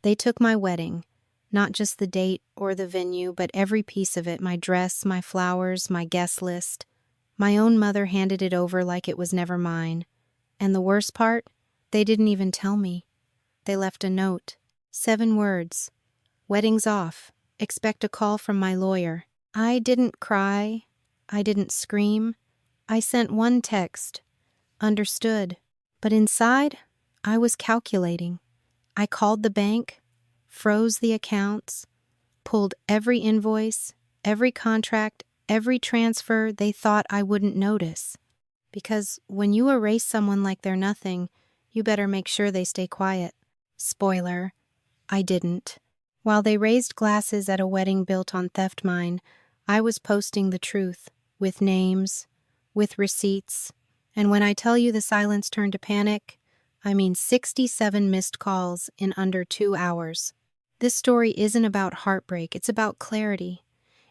They took my wedding, not just the date or the venue, but every piece of it, my dress, my flowers, my guest list. My own mother handed it over like it was never mine. And the worst part? They didn't even tell me. They left a note. 7 words. Wedding's off. Expect a call from my lawyer. I didn't cry. I didn't scream. I sent one text. Understood. But inside, I was calculating. I called the bank, froze the accounts, pulled every invoice, every contract, every transfer they thought I wouldn't notice. Because when you erase someone like they're nothing, you better make sure they stay quiet. Spoiler, I didn't. While they raised glasses at a wedding built on theft mine, I was posting the truth, with names, with receipts, and when I tell you the silence turned to panic, I mean 67 missed calls in under 2 hours. This story isn't about heartbreak, it's about clarity.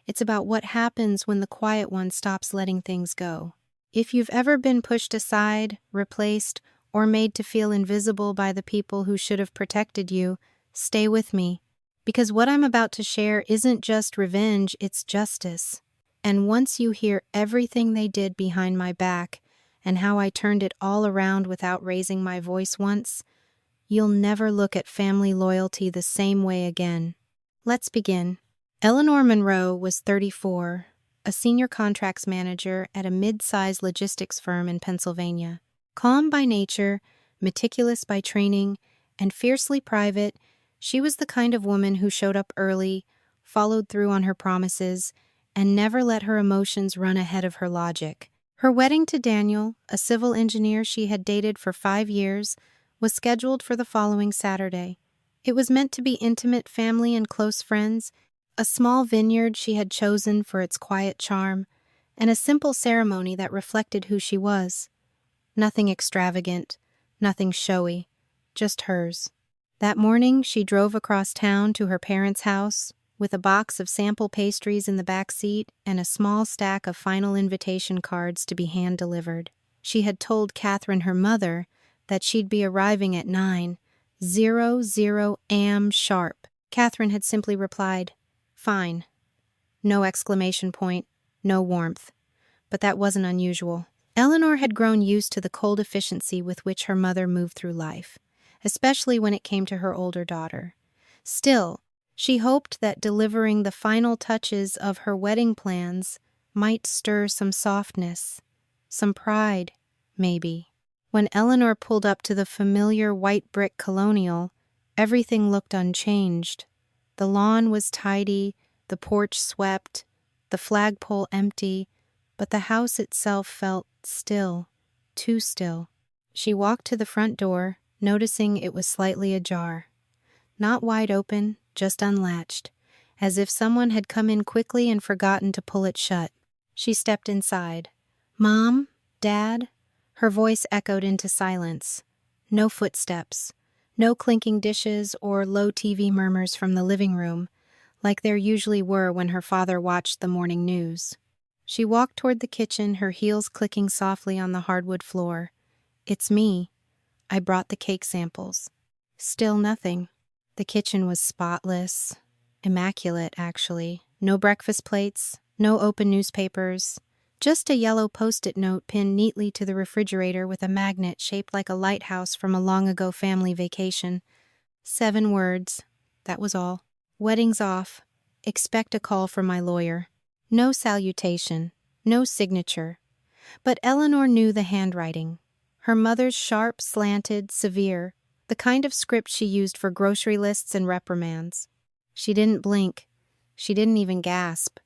It's about what happens when the quiet one stops letting things go. If you've ever been pushed aside, replaced, or made to feel invisible by the people who should have protected you, stay with me. Because what I'm about to share isn't just revenge, it's justice. And once you hear everything they did behind my back, and how I turned it all around without raising my voice once, you'll never look at family loyalty the same way again. Let's begin. Eleanor Monroe was 34, a senior contracts manager at a mid-sized logistics firm in Pennsylvania. Calm by nature, meticulous by training, and fiercely private, she was the kind of woman who showed up early, followed through on her promises, and never let her emotions run ahead of her logic. Her wedding to Daniel, a civil engineer she had dated for 5 years, was scheduled for the following Saturday. It was meant to be intimate family and close friends, a small vineyard she had chosen for its quiet charm, and a simple ceremony that reflected who she was. Nothing extravagant, nothing showy, just hers. That morning, she drove across town to her parents' house with a box of sample pastries in the back seat and a small stack of final invitation cards to be hand-delivered. She had told Catherine, her mother, that she'd be arriving at 9:00 a.m. sharp. Catherine had simply replied, "Fine." No exclamation point, no warmth. But that wasn't unusual. Eleanor had grown used to the cold efficiency with which her mother moved through life, especially when it came to her older daughter. Still, she hoped that delivering the final touches of her wedding plans might stir some softness, some pride, maybe. When Eleanor pulled up to the familiar white brick colonial, everything looked unchanged. The lawn was tidy, the porch swept, the flagpole empty, but the house itself felt still, too still. She walked to the front door, noticing it was slightly ajar. Not wide open, just unlatched, as if someone had come in quickly and forgotten to pull it shut. She stepped inside. "Mom? Dad?" Her voice echoed into silence. No footsteps, no clinking dishes or low TV murmurs from the living room, like there usually were when her father watched the morning news. She walked toward the kitchen, her heels clicking softly on the hardwood floor. "It's me. I brought the cake samples." Still nothing. The kitchen was spotless, immaculate, actually. No breakfast plates, no open newspapers, just a yellow Post-it note pinned neatly to the refrigerator with a magnet shaped like a lighthouse from a long-ago family vacation. 7 words. That was all. "Wedding's off. Expect a call from my lawyer." No salutation, no signature. But Eleanor knew the handwriting. Her mother's sharp, slanted, severe, the kind of script she used for grocery lists and reprimands. She didn't blink. She didn't even gasp.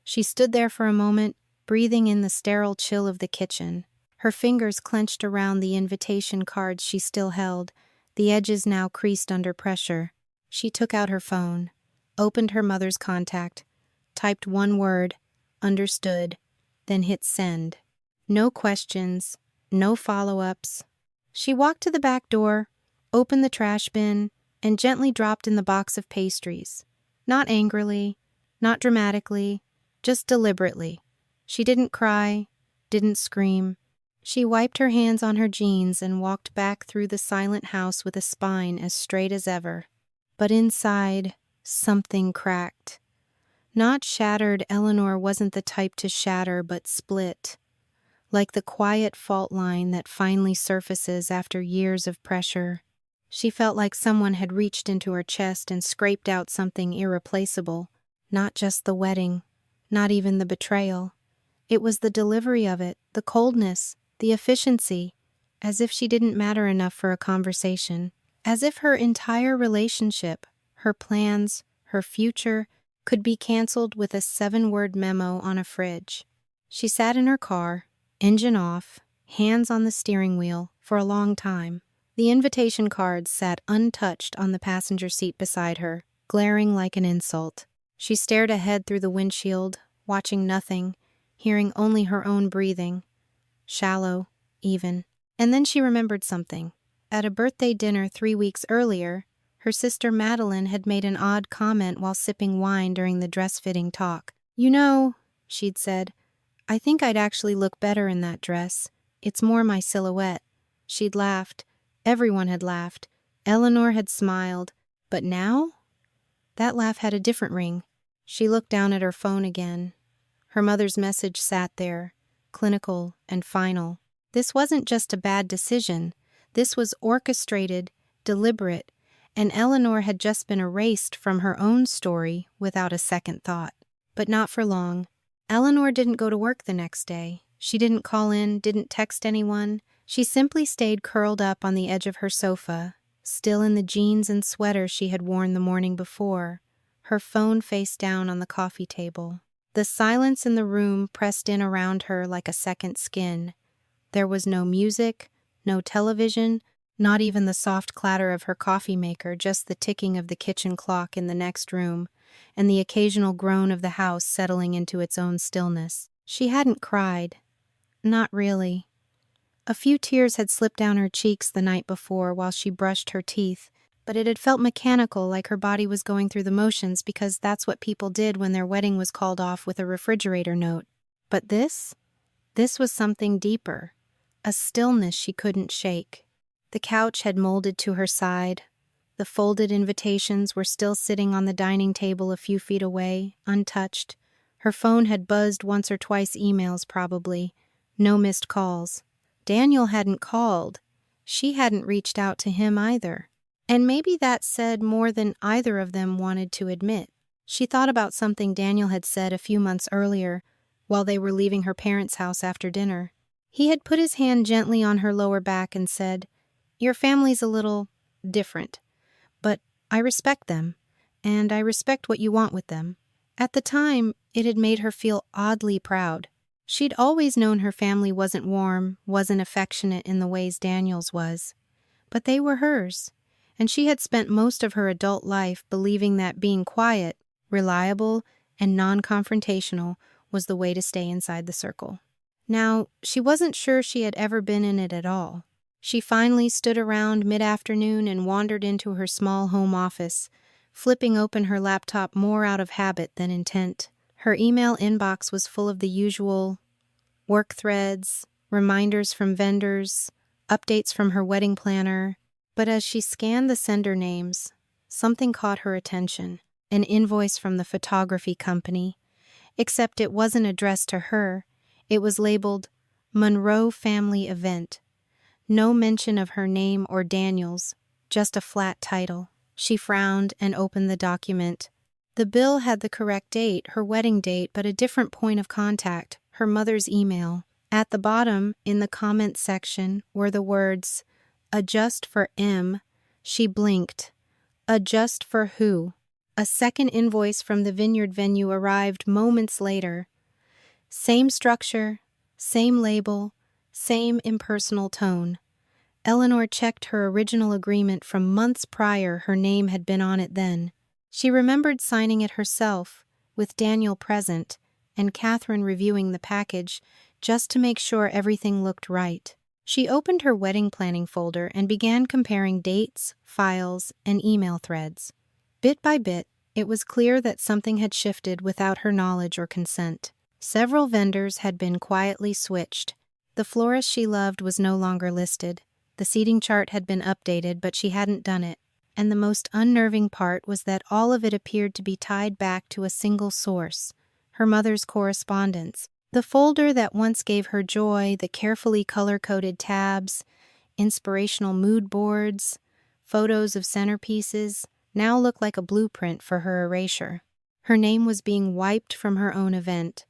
She stood there for a moment, breathing in the sterile chill of the kitchen, her fingers clenched around the invitation cards she still held, the edges now creased under pressure. She took out her phone, opened her mother's contact, typed one word, "Understood," then hit send. No questions, no follow-ups. She walked to the back door, opened the trash bin, and gently dropped in the box of pastries. Not angrily, not dramatically, just deliberately. She didn't cry, didn't scream. She wiped her hands on her jeans and walked back through the silent house with a spine as straight as ever. But inside, something cracked. Not shattered, Eleanor wasn't the type to shatter, but split. Like the quiet fault line that finally surfaces after years of pressure. She felt like someone had reached into her chest and scraped out something irreplaceable. Not just the wedding, not even the betrayal. It was the delivery of it, the coldness, the efficiency, as if she didn't matter enough for a conversation. As if her entire relationship, her plans, her future, could be canceled with a 7-word memo on a fridge. She sat in her car, engine off, hands on the steering wheel, for a long time. The invitation cards sat untouched on the passenger seat beside her, glaring like an insult. She stared ahead through the windshield, watching nothing, hearing only her own breathing. Shallow, even. And then she remembered something. At a birthday dinner 3 weeks earlier, her sister Madeline had made an odd comment while sipping wine during the dress-fitting talk. "You know," she'd said, "I think I'd actually look better in that dress. It's more my silhouette." She'd laughed. Everyone had laughed. Eleanor had smiled. But now? That laugh had a different ring. She looked down at her phone again. Her mother's message sat there, clinical and final. This wasn't just a bad decision. This was orchestrated, deliberate, and Eleanor had just been erased from her own story without a second thought. But not for long. Eleanor didn't go to work the next day. She didn't call in, didn't text anyone. She simply stayed curled up on the edge of her sofa, still in the jeans and sweater she had worn the morning before, her phone face down on the coffee table. The silence in the room pressed in around her like a second skin. There was no music, no television, not even the soft clatter of her coffee maker, just the ticking of the kitchen clock in the next room, and the occasional groan of the house settling into its own stillness. She hadn't cried. Not really. A few tears had slipped down her cheeks the night before while she brushed her teeth, but it had felt mechanical, like her body was going through the motions because that's what people did when their wedding was called off with a refrigerator note. But this was something deeper, a stillness she couldn't shake. The couch had molded to her side. The folded invitations were still sitting on the dining table a few feet away, untouched. Her phone had buzzed once or twice, emails probably. No missed calls. Daniel hadn't called. She hadn't reached out to him either. And maybe that said more than either of them wanted to admit. She thought about something Daniel had said a few months earlier while they were leaving her parents' house after dinner. He had put his hand gently on her lower back and said, "Your family's a little different, but I respect them, and I respect what you want with them." At the time, it had made her feel oddly proud. She'd always known her family wasn't warm, wasn't affectionate in the ways Daniel's was. But they were hers, and she had spent most of her adult life believing that being quiet, reliable, and non-confrontational was the way to stay inside the circle. Now, she wasn't sure she had ever been in it at all. She finally stood around mid-afternoon and wandered into her small home office, flipping open her laptop more out of habit than intent. Her email inbox was full of the usual work threads, reminders from vendors, updates from her wedding planner. But as she scanned the sender names, something caught her attention. An invoice from the photography company. Except it wasn't addressed to her. It was labeled Monroe Family Event. No mention of her name or Daniel's, just a flat title. She frowned and opened the document. The bill had the correct date, her wedding date, but a different point of contact, her mother's email. At the bottom, in the comments section, were the words, "Adjust for M." She blinked. Adjust for who? A second invoice from the vineyard venue arrived moments later. Same structure, same label, same impersonal tone. Eleanor checked her original agreement from months prior. Her name had been on it then. She remembered signing it herself, with Daniel present, and Catherine reviewing the package, just to make sure everything looked right. She opened her wedding planning folder and began comparing dates, files, and email threads. Bit by bit, it was clear that something had shifted without her knowledge or consent. Several vendors had been quietly switched. The florist she loved was no longer listed. The seating chart had been updated, but she hadn't done it. and the most unnerving part was that all of it appeared to be tied back to a single source: her mother's correspondence. The folder that once gave her joy, the carefully color-coded tabs, inspirational mood boards, photos of centerpieces, now looked like a blueprint for her erasure. Her name was being wiped from her own event,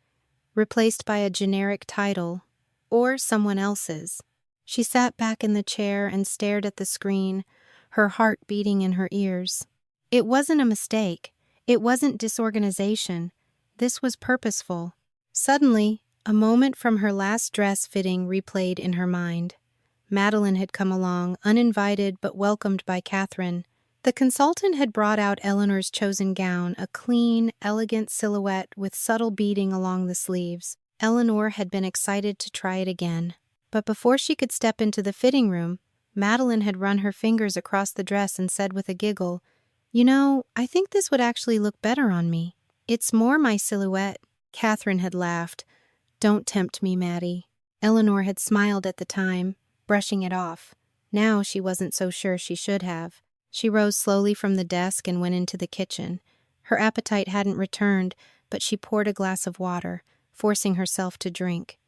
replaced by a generic title, or someone else's. She sat back in the chair and stared at the screen, her heart beating in her ears. It wasn't a mistake. It wasn't disorganization. This was purposeful. Suddenly, a moment from her last dress fitting replayed in her mind. Madeline had come along, uninvited but welcomed by Catherine. The consultant had brought out Eleanor's chosen gown, a clean, elegant silhouette with subtle beading along the sleeves. Eleanor had been excited to try it again. But before she could step into the fitting room, Madeline had run her fingers across the dress and said with a giggle, "You know, I think this would actually look better on me. It's more my silhouette." Catherine had laughed. "Don't tempt me, Maddie." Eleanor had smiled at the time, brushing it off. Now she wasn't so sure she should have. She rose slowly from the desk and went into the kitchen. Her appetite hadn't returned, but she poured a glass of water, forcing herself to drink.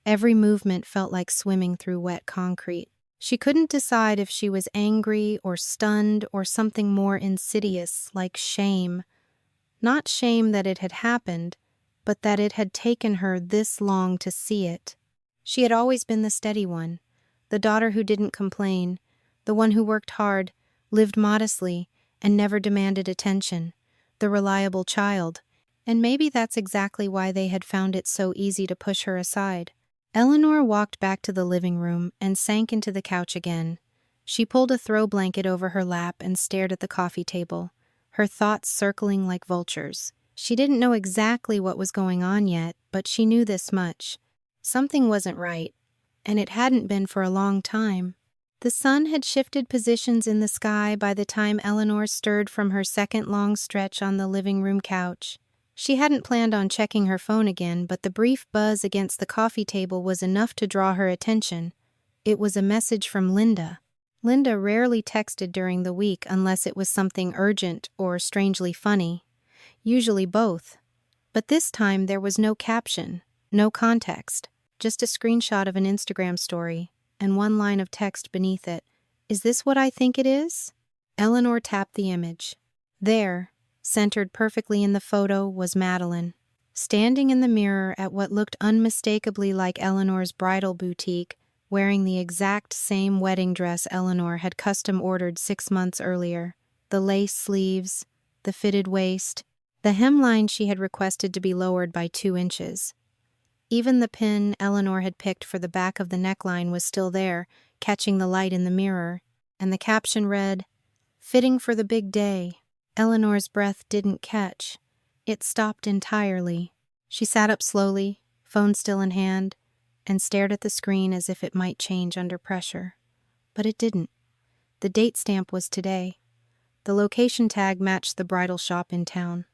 Every movement felt like swimming through wet concrete. She couldn't decide if she was angry or stunned or something more insidious, like shame. Not shame that it had happened, but that it had taken her this long to see it. She had always been the steady one, the daughter who didn't complain, the one who worked hard, lived modestly, and never demanded attention, the reliable child. And maybe that's exactly why they had found it so easy to push her aside. Eleanor walked back to the living room and sank into the couch again. She pulled a throw blanket over her lap and stared at the coffee table, her thoughts circling like vultures. She didn't know exactly what was going on yet, but she knew this much. Something wasn't right, and it hadn't been for a long time. The sun had shifted positions in the sky by the time Eleanor stirred from her second long stretch on the living room couch. She hadn't planned on checking her phone again, but the brief buzz against the coffee table was enough to draw her attention. It was a message from Linda. Linda rarely texted during the week unless it was something urgent or strangely funny. Usually both. But this time there was no caption, no context, just a screenshot of an Instagram story, and one line of text beneath it. "Is this what I think it is?" Eleanor tapped the image. There, centered perfectly in the photo, was Madeline, standing in the mirror at what looked unmistakably like Eleanor's bridal boutique, wearing the exact same wedding dress Eleanor had custom-ordered 6 months earlier. The lace sleeves, the fitted waist, the hemline she had requested to be lowered by 2 inches. Even the pin Eleanor had picked for the back of the neckline was still there, catching the light in the mirror, and the caption read, "Fitting for the big day." Eleanor's breath didn't catch. It stopped entirely. She sat up slowly, phone still in hand, and stared at the screen as if it might change under pressure. But it didn't. The date stamp was today. The location tag matched the bridal shop in town.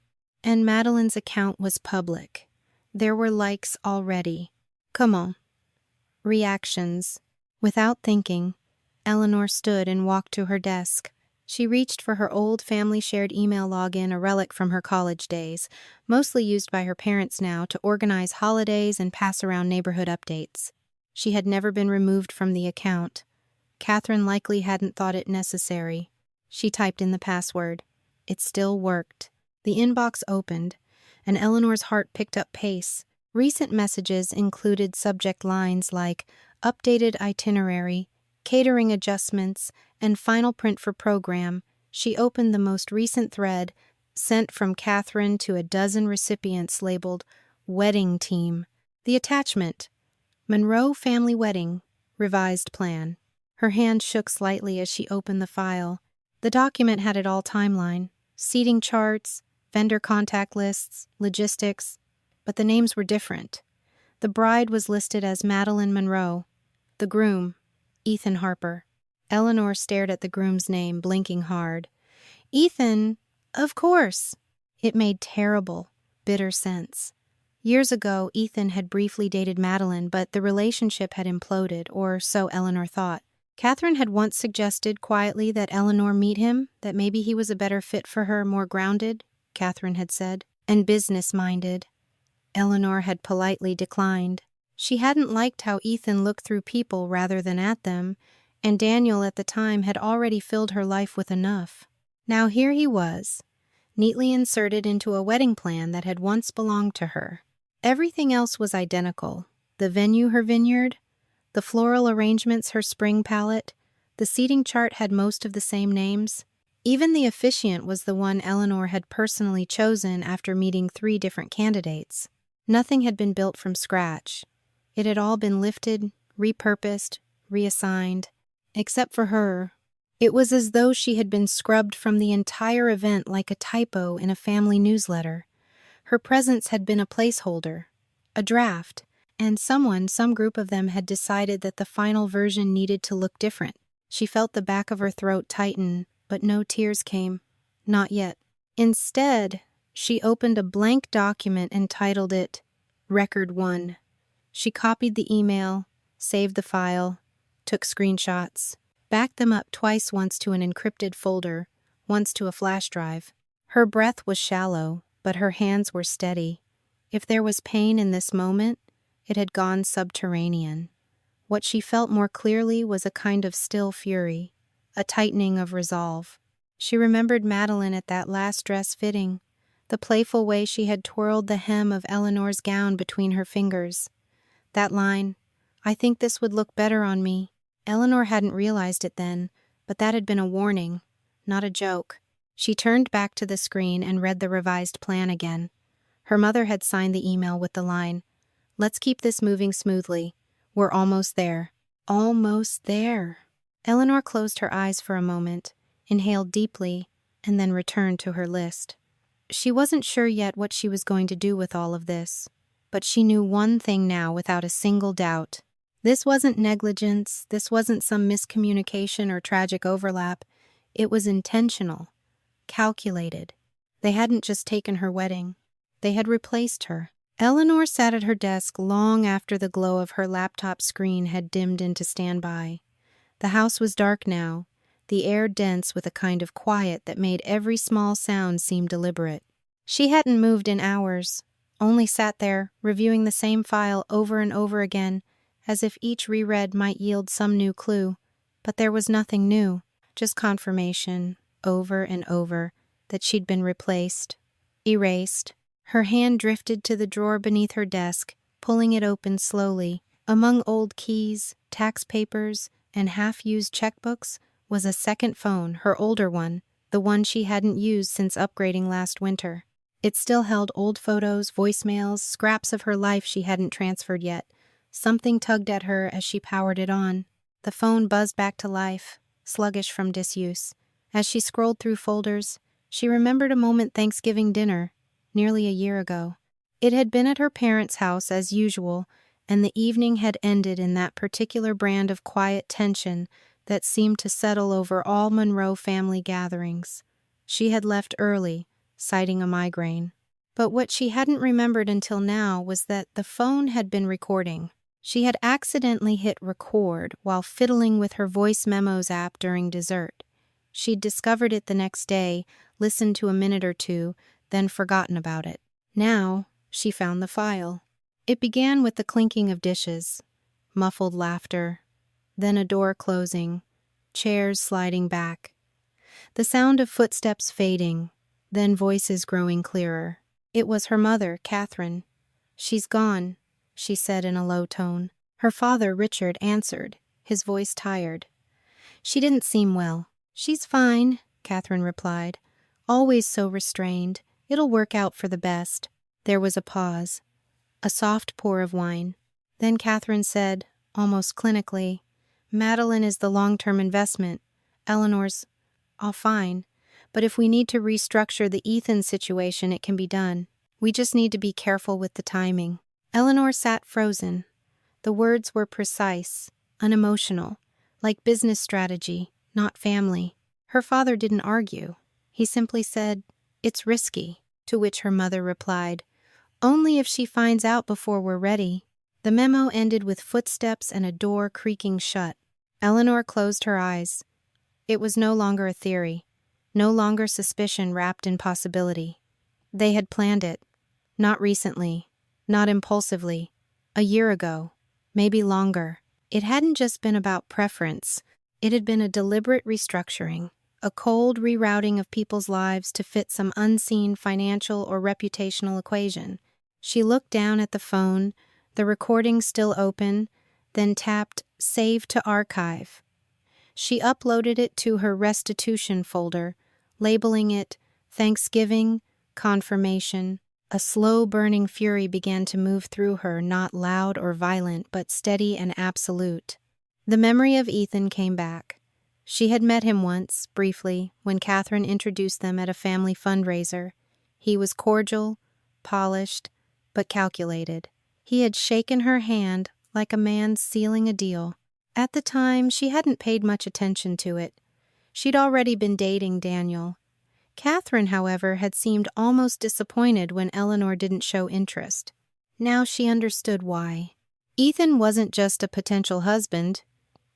And Madeline's account was public. There were likes already. Come on. Reactions. Without thinking, Eleanor stood and walked to her desk. She reached for her old family-shared email login, a relic from her college days, mostly used by her parents now to organize holidays and pass around neighborhood updates. She had never been removed from the account. Catherine likely hadn't thought it necessary. She typed in the password. It still worked. The inbox opened, and Eleanor's heart picked up pace. Recent messages included subject lines like "updated itinerary," "catering adjustments," and "final print for program." She opened the most recent thread, sent from Catherine to a dozen recipients labeled "Wedding Team." The attachment: "Monroe Family Wedding, Revised Plan." Her hand shook slightly as she opened the file. The document had it all: timeline, seating charts, vendor contact lists, logistics, but the names were different. The bride was listed as Madeline Monroe. The groom, Ethan Harper. Eleanor stared at the groom's name, blinking hard. Ethan, of course. It made terrible, bitter sense. Years ago, Ethan had briefly dated Madeline, but the relationship had imploded, or so Eleanor thought. Catherine had once suggested quietly that Eleanor meet him, that maybe he was a better fit for her, more grounded, Catherine had said, and business-minded. Eleanor had politely declined. She hadn't liked how Ethan looked through people rather than at them, and Daniel at the time had already filled her life with enough. Now here he was, neatly inserted into a wedding plan that had once belonged to her. Everything else was identical. The venue, her vineyard, the floral arrangements, her spring palette, the seating chart had most of the same names. Even the officiant was the one Eleanor had personally chosen after meeting 3 different candidates. Nothing had been built from scratch. It had all been lifted, repurposed, reassigned. Except for her. It was as though she had been scrubbed from the entire event like a typo in a family newsletter. Her presence had been a placeholder, a draft, and some group of them had decided that the final version needed to look different. She felt the back of her throat tighten, but no tears came. Not yet. Instead, she opened a blank document and titled it Record 1. She copied the email, saved the file, took screenshots, backed them up twice, once to an encrypted folder, once to a flash drive. Her breath was shallow, but her hands were steady. If there was pain in this moment, it had gone subterranean. What she felt more clearly was a kind of still fury, a tightening of resolve. She remembered Madeline at that last dress fitting, the playful way she had twirled the hem of Eleanor's gown between her fingers. That line, "I think this would look better on me." Eleanor hadn't realized it then, but that had been a warning, not a joke. She turned back to the screen and read the revised plan again. Her mother had signed the email with the line, "Let's keep this moving smoothly. We're almost there." Almost there. Eleanor closed her eyes for a moment, inhaled deeply, and then returned to her list. She wasn't sure yet what she was going to do with all of this, but she knew one thing now without a single doubt. This wasn't negligence, this wasn't some miscommunication or tragic overlap. It was intentional, calculated. They hadn't just taken her wedding, they had replaced her. Eleanor sat at her desk long after the glow of her laptop screen had dimmed into standby. The house was dark now, the air dense with a kind of quiet that made every small sound seem deliberate. She hadn't moved in hours, only sat there, reviewing the same file over and over again, as if each reread might yield some new clue. But there was nothing new, just confirmation, over and over, that she'd been replaced, erased. Her hand drifted to the drawer beneath her desk, pulling it open slowly. Among old keys, tax papers, and half-used checkbooks was a second phone, her older one, the one she hadn't used since upgrading last winter. It still held old photos, voicemails, scraps of her life she hadn't transferred yet. Something tugged at her as she powered it on. The phone buzzed back to life, sluggish from disuse. As she scrolled through folders, she remembered a moment Thanksgiving dinner, nearly a year ago. It had been at her parents' house as usual, and the evening had ended in that particular brand of quiet tension that seemed to settle over all Monroe family gatherings. She had left early, citing a migraine. But what she hadn't remembered until now was that the phone had been recording. She had accidentally hit record while fiddling with her voice memos app during dessert. She'd discovered it the next day, listened to a minute or two, then forgotten about it. Now, she found the file. It began with the clinking of dishes, muffled laughter, then a door closing, chairs sliding back, the sound of footsteps fading, then voices growing clearer. It was her mother, Catherine. "She's gone," she said in a low tone. Her father, Richard, answered, his voice tired. "She didn't seem well." "She's fine," Catherine replied, always so restrained. "It'll work out for the best." There was a pause, a soft pour of wine. Then Catherine said, almost clinically, "Madeline is the long-term investment. Eleanor's all fine. But if we need to restructure the Ethan situation, it can be done. We just need to be careful with the timing." Eleanor sat frozen. The words were precise, unemotional, like business strategy, not family. Her father didn't argue. He simply said, "It's risky," to which her mother replied, "Only if she finds out before we're ready." The memo ended with footsteps and a door creaking shut. Eleanor closed her eyes. It was no longer a theory, no longer suspicion wrapped in possibility. They had planned it. Not recently, not impulsively. A year ago, maybe longer. It hadn't just been about preference. It had been a deliberate restructuring, a cold rerouting of people's lives to fit some unseen financial or reputational equation. She looked down at the phone, the recording still open, then tapped Save to Archive. She uploaded it to her restitution folder, labeling it Thanksgiving, Confirmation. A slow-burning fury began to move through her, not loud or violent, but steady and absolute. The memory of Ethan came back. She had met him once, briefly, when Catherine introduced them at a family fundraiser. He was cordial, polished, but calculated. He had shaken her hand like a man sealing a deal. At the time, she hadn't paid much attention to it. She'd already been dating Daniel. Catherine, however, had seemed almost disappointed when Eleanor didn't show interest. Now she understood why. Ethan wasn't just a potential husband.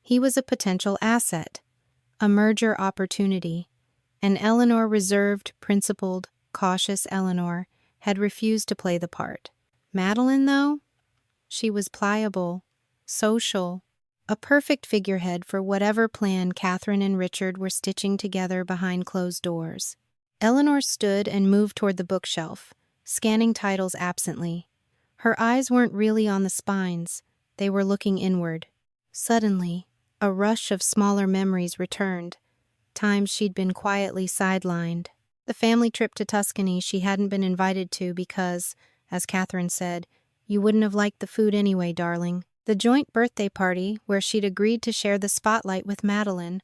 He was a potential asset, a merger opportunity. And Eleanor, reserved, principled, cautious Eleanor, had refused to play the part. Madeline, though? She was pliable, social, a perfect figurehead for whatever plan Catherine and Richard were stitching together behind closed doors. Eleanor stood and moved toward the bookshelf, scanning titles absently. Her eyes weren't really on the spines. They were looking inward. Suddenly, a rush of smaller memories returned, times she'd been quietly sidelined. The family trip to Tuscany she hadn't been invited to because, as Catherine said, "You wouldn't have liked the food anyway, darling." The joint birthday party where she'd agreed to share the spotlight with Madeline,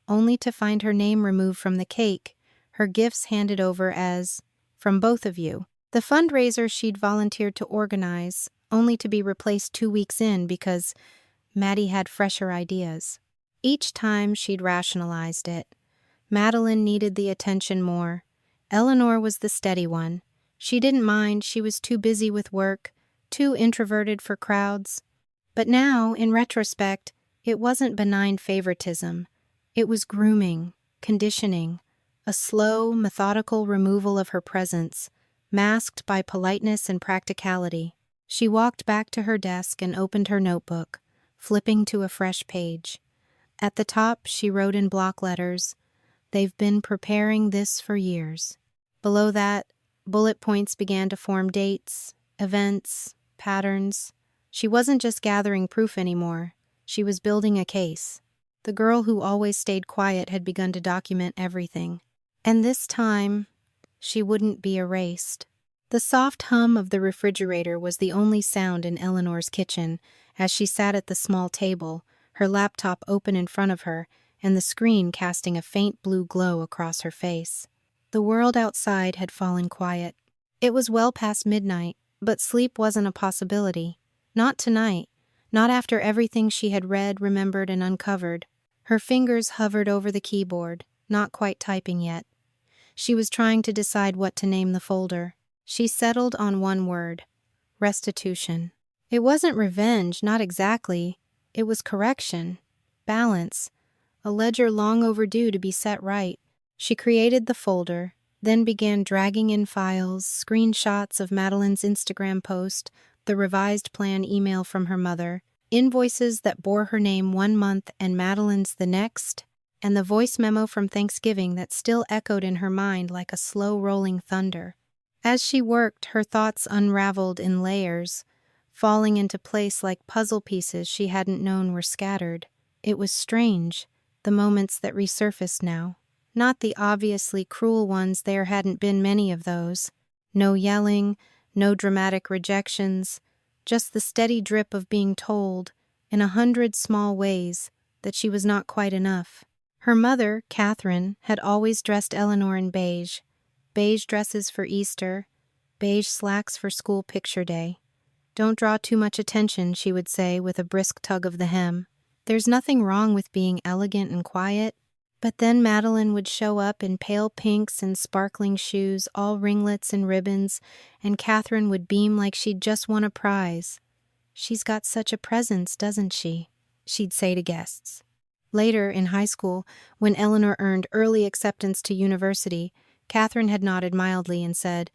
only to find her name removed from the cake, her gifts handed over as, "From both of you." The fundraiser she'd volunteered to organize, only to be replaced 2 weeks in because Maddie had fresher ideas. Each time she'd rationalized it. Madeline needed the attention more. Eleanor was the steady one. She didn't mind, she was too busy with work, too introverted for crowds. But now, in retrospect, it wasn't benign favoritism. It was grooming, conditioning, a slow, methodical removal of her presence, masked by politeness and practicality. She walked back to her desk and opened her notebook, flipping to a fresh page. At the top, she wrote in block letters, "They've been preparing this for years." Below that, bullet points began to form dates, events, patterns. She wasn't just gathering proof anymore. She was building a case. The girl who always stayed quiet had begun to document everything. And this time, she wouldn't be erased. The soft hum of the refrigerator was the only sound in Eleanor's kitchen as she sat at the small table, her laptop open in front of her, and the screen casting a faint blue glow across her face. The world outside had fallen quiet. It was well past midnight, but sleep wasn't a possibility. Not tonight, not after everything she had read, remembered, and uncovered. Her fingers hovered over the keyboard, not quite typing yet. She was trying to decide what to name the folder. She settled on one word: restitution. It wasn't revenge, not exactly. It was correction, balance, a ledger long overdue to be set right. She created the folder, then began dragging in files, screenshots of Madeline's Instagram post, the revised plan email from her mother, invoices that bore her name 1 month and Madeline's the next, and the voice memo from Thanksgiving that still echoed in her mind like a slow-rolling thunder. As she worked, her thoughts unraveled in layers, falling into place like puzzle pieces she hadn't known were scattered. It was strange, the moments that resurfaced now. Not the obviously cruel ones, there hadn't been many of those. No yelling, no dramatic rejections, just the steady drip of being told, in 100 small ways, that she was not quite enough. Her mother, Catherine, had always dressed Eleanor in beige. Beige dresses for Easter, beige slacks for school picture day. "Don't draw too much attention," she would say with a brisk tug of the hem. "There's nothing wrong with being elegant and quiet." But then Madeline would show up in pale pinks and sparkling shoes, all ringlets and ribbons, and Catherine would beam like she'd just won a prize. "She's got such a presence, doesn't she?" she'd say to guests. Later, in high school, when Eleanor earned early acceptance to university, Catherine had nodded mildly and said,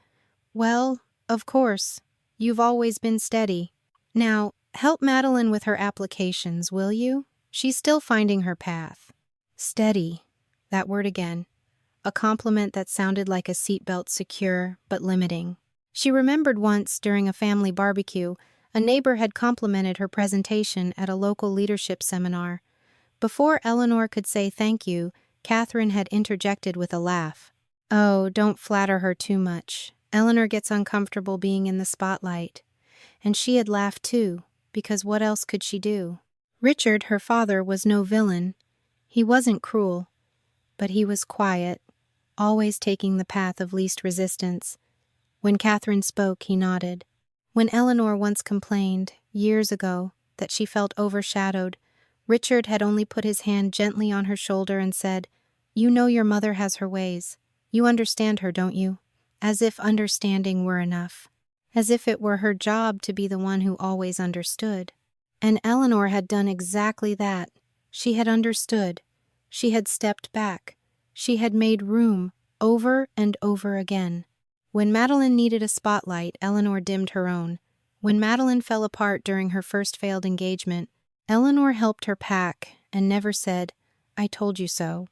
"Well, of course. You've always been steady. Now, help Madeline with her applications, will you? She's still finding her path." Steady. That word again. A compliment that sounded like a seatbelt secure, but limiting. She remembered once, during a family barbecue, a neighbor had complimented her presentation at a local leadership seminar. Before Eleanor could say thank you, Catherine had interjected with a laugh. "Oh, don't flatter her too much. Eleanor gets uncomfortable being in the spotlight." And she had laughed too, because what else could she do? Richard, her father, was no villain. He wasn't cruel, but he was quiet, always taking the path of least resistance. When Catherine spoke, he nodded. When Eleanor once complained, years ago, that she felt overshadowed, Richard had only put his hand gently on her shoulder and said, "You know your mother has her ways. You understand her, don't you?" As if understanding were enough. As if it were her job to be the one who always understood. And Eleanor had done exactly that. She had understood. She had stepped back. She had made room, over and over again. When Madeline needed a spotlight, Eleanor dimmed her own. When Madeline fell apart during her first failed engagement, Eleanor helped her pack and never said, "I told you so."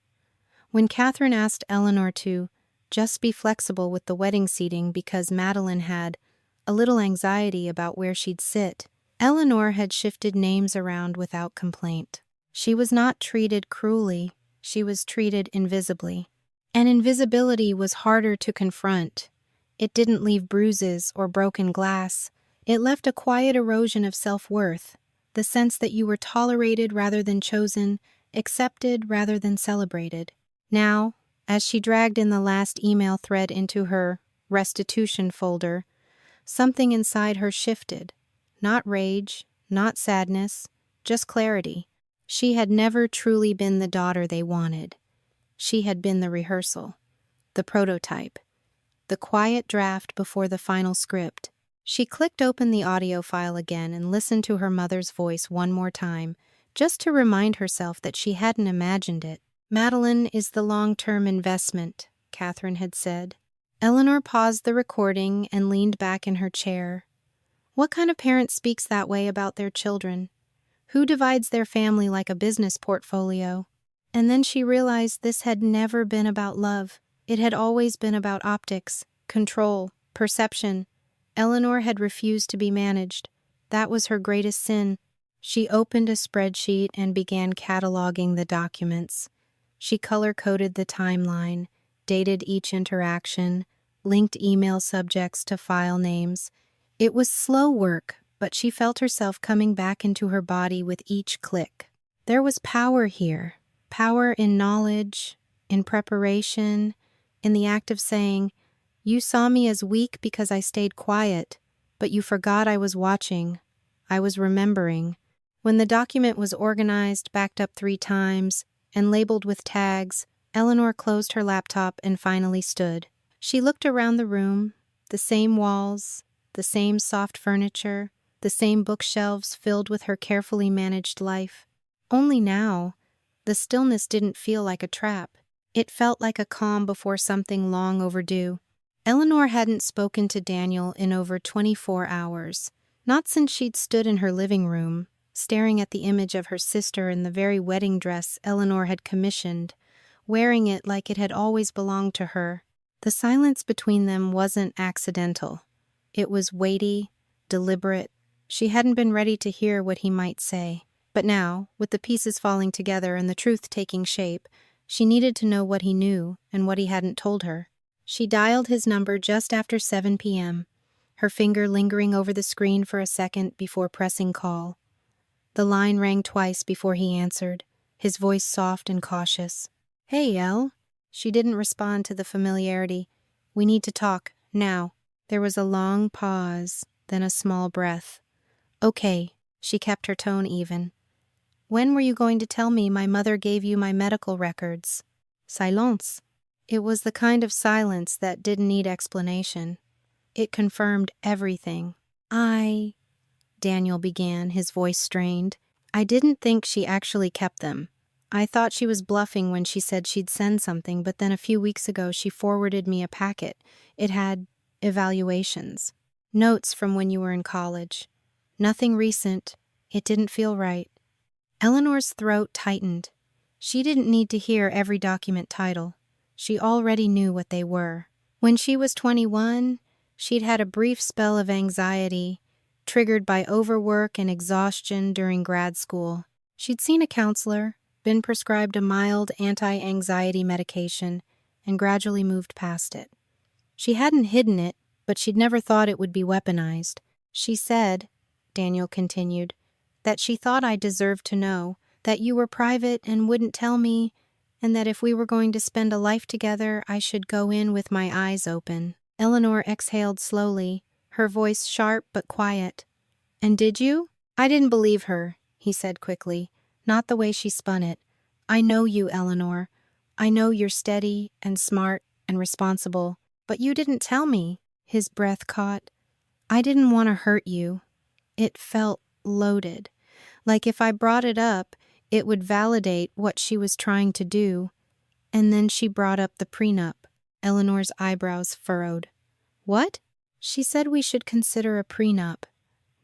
When Catherine asked Eleanor to just be flexible with the wedding seating because Madeline had a little anxiety about where she'd sit, Eleanor had shifted names around without complaint. She was not treated cruelly, she was treated invisibly. And invisibility was harder to confront. It didn't leave bruises or broken glass. It left a quiet erosion of self-worth, the sense that you were tolerated rather than chosen, accepted rather than celebrated. Now, as she dragged in the last email thread into her restitution folder, something inside her shifted. Not rage, not sadness, just clarity. She had never truly been the daughter they wanted. She had been the rehearsal, the prototype, the quiet draft before the final script. She clicked open the audio file again and listened to her mother's voice one more time, just to remind herself that she hadn't imagined it. "Madeline is the long-term investment," Catherine had said. Eleanor paused the recording and leaned back in her chair. What kind of parent speaks that way about their children? Who divides their family like a business portfolio? And then she realized this had never been about love. It had always been about optics, control, perception. Eleanor had refused to be managed. That was her greatest sin. She opened a spreadsheet and began cataloging the documents. She color-coded the timeline, dated each interaction, linked email subjects to file names. It was slow work, but she felt herself coming back into her body with each click. There was power here. Power in knowledge, in preparation, in the act of saying, "You saw me as weak because I stayed quiet, but you forgot I was watching. I was remembering." When the document was organized, backed up 3 times, and labeled with tags, Eleanor closed her laptop and finally stood. She looked around the room, the same walls, the same soft furniture, the same bookshelves filled with her carefully managed life. Only now, the stillness didn't feel like a trap. It felt like a calm before something long overdue. Eleanor hadn't spoken to Daniel in over 24 hours, not since she'd stood in her living room, staring at the image of her sister in the very wedding dress Eleanor had commissioned, wearing it like it had always belonged to her. The silence between them wasn't accidental. It was weighty, deliberate. She hadn't been ready to hear what he might say. But now, with the pieces falling together and the truth taking shape, she needed to know what he knew and what he hadn't told her. She dialed his number just after 7 p.m., her finger lingering over the screen for a second before pressing call. The line rang twice before he answered, his voice soft and cautious. "Hey, Elle." She didn't respond to the familiarity. "We need to talk, now." There was a long pause, then a small breath. "Okay," she kept her tone even. "When were you going to tell me my mother gave you my medical records?" Silence. It was the kind of silence that didn't need explanation. It confirmed everything. Daniel began, his voice strained. "I didn't think she actually kept them. I thought she was bluffing when she said she'd send something, but then a few weeks ago she forwarded me a packet. It had evaluations. Notes from when you were in college. Nothing recent. It didn't feel right. Eleanor's throat tightened. She didn't need to hear every document title. She already knew what they were. When she was 21, she'd had a brief spell of anxiety, triggered by overwork and exhaustion during grad school. She'd seen a counselor, been prescribed a mild anti-anxiety medication, and gradually moved past it. She hadn't hidden it, but she'd never thought it would be weaponized. She said, Daniel continued, that she thought I deserved to know, that you were private and wouldn't tell me, and that if we were going to spend a life together, I should go in with my eyes open. Eleanor exhaled slowly, her voice sharp but quiet. And did you? I didn't believe her, he said quickly, not the way she spun it. I know you, Eleanor. I know you're steady and smart and responsible, but you didn't tell me. His breath caught. I didn't want to hurt you. It felt loaded, like if I brought it up, it would validate what she was trying to do. And then she brought up the prenup. Eleanor's eyebrows furrowed. What? She said we should consider a prenup,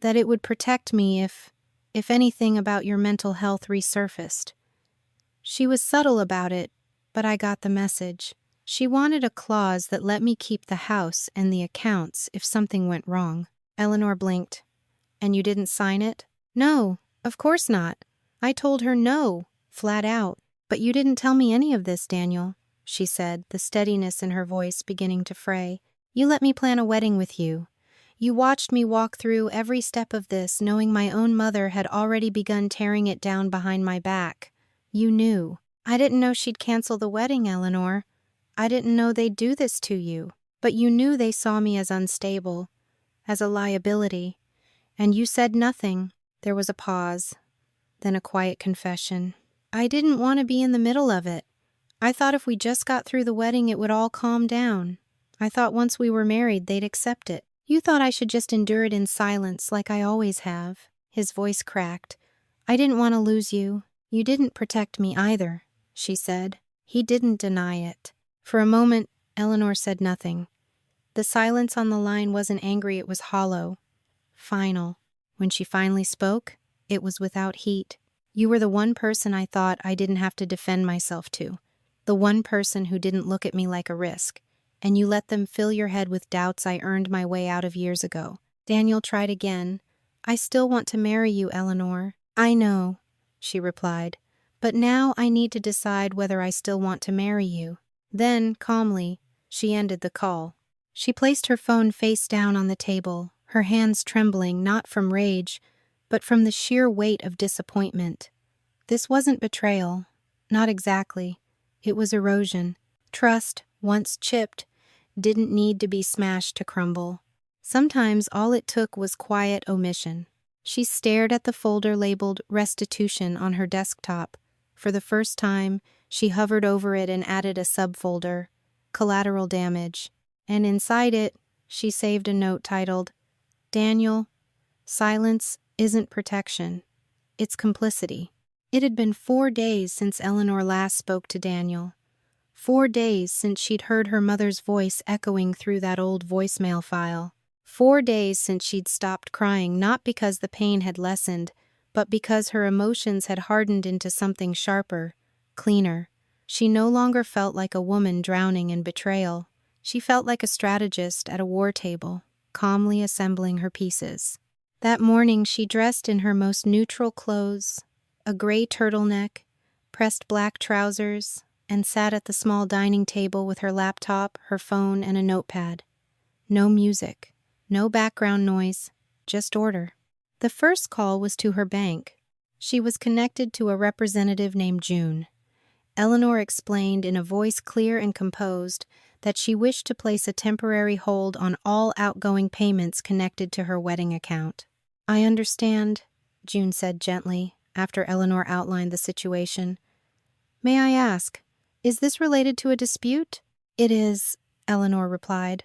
that it would protect me if anything about your mental health resurfaced. She was subtle about it, but I got the message. She wanted a clause that let me keep the house and the accounts if something went wrong. Eleanor blinked. And you didn't sign it? No, of course not. I told her no, flat out. But you didn't tell me any of this, Daniel, she said, the steadiness in her voice beginning to fray. You let me plan a wedding with you. You watched me walk through every step of this, knowing my own mother had already begun tearing it down behind my back. You knew. I didn't know she'd cancel the wedding, Eleanor. I didn't know they'd do this to you. But you knew they saw me as unstable, as a liability. And you said nothing. There was a pause, then a quiet confession. I didn't want to be in the middle of it. I thought if we just got through the wedding it would all calm down. I thought once we were married they'd accept it. You thought I should just endure it in silence like I always have. His voice cracked. I didn't want to lose you. You didn't protect me either, she said. He didn't deny it. For a moment, Eleanor said nothing. The silence on the line wasn't angry, it was hollow, final. When she finally spoke, it was without heat. You were the one person I thought I didn't have to defend myself to. The one person who didn't look at me like a risk. And you let them fill your head with doubts I earned my way out of years ago. Daniel tried again. I still want to marry you, Eleanor. I know, she replied. But now I need to decide whether I still want to marry you. Then, calmly, she ended the call. She placed her phone face down on the table, her hands trembling not from rage, but from the sheer weight of disappointment. This wasn't betrayal. Not exactly. It was erosion. Trust, once chipped, didn't need to be smashed to crumble. Sometimes all it took was quiet omission. She stared at the folder labeled Restitution on her desktop. For the first time, she hovered over it and added a subfolder, Collateral Damage. And inside it, she saved a note titled, Daniel, silence isn't protection. It's complicity. It had been 4 days since Eleanor last spoke to Daniel. 4 days since she'd heard her mother's voice echoing through that old voicemail file. 4 days since she'd stopped crying, not because the pain had lessened, but because her emotions had hardened into something sharper, cleaner. She no longer felt like a woman drowning in betrayal. She felt like a strategist at a war table, calmly assembling her pieces. That morning she dressed in her most neutral clothes, a gray turtleneck, pressed black trousers, and sat at the small dining table with her laptop, her phone, and a notepad. No music, no background noise, just order. The first call was to her bank. She was connected to a representative named June. Eleanor explained in a voice clear and composed that she wished to place a temporary hold on all outgoing payments connected to her wedding account. I understand, June said gently, after Eleanor outlined the situation. May I ask, is this related to a dispute? It is, Eleanor replied.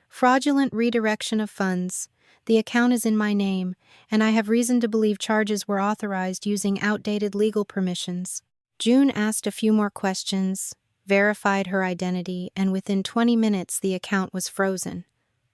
Fraudulent redirection of funds. The account is in my name, and I have reason to believe charges were authorized using outdated legal permissions. June asked a few more questions, verified her identity, and within 20 minutes the account was frozen.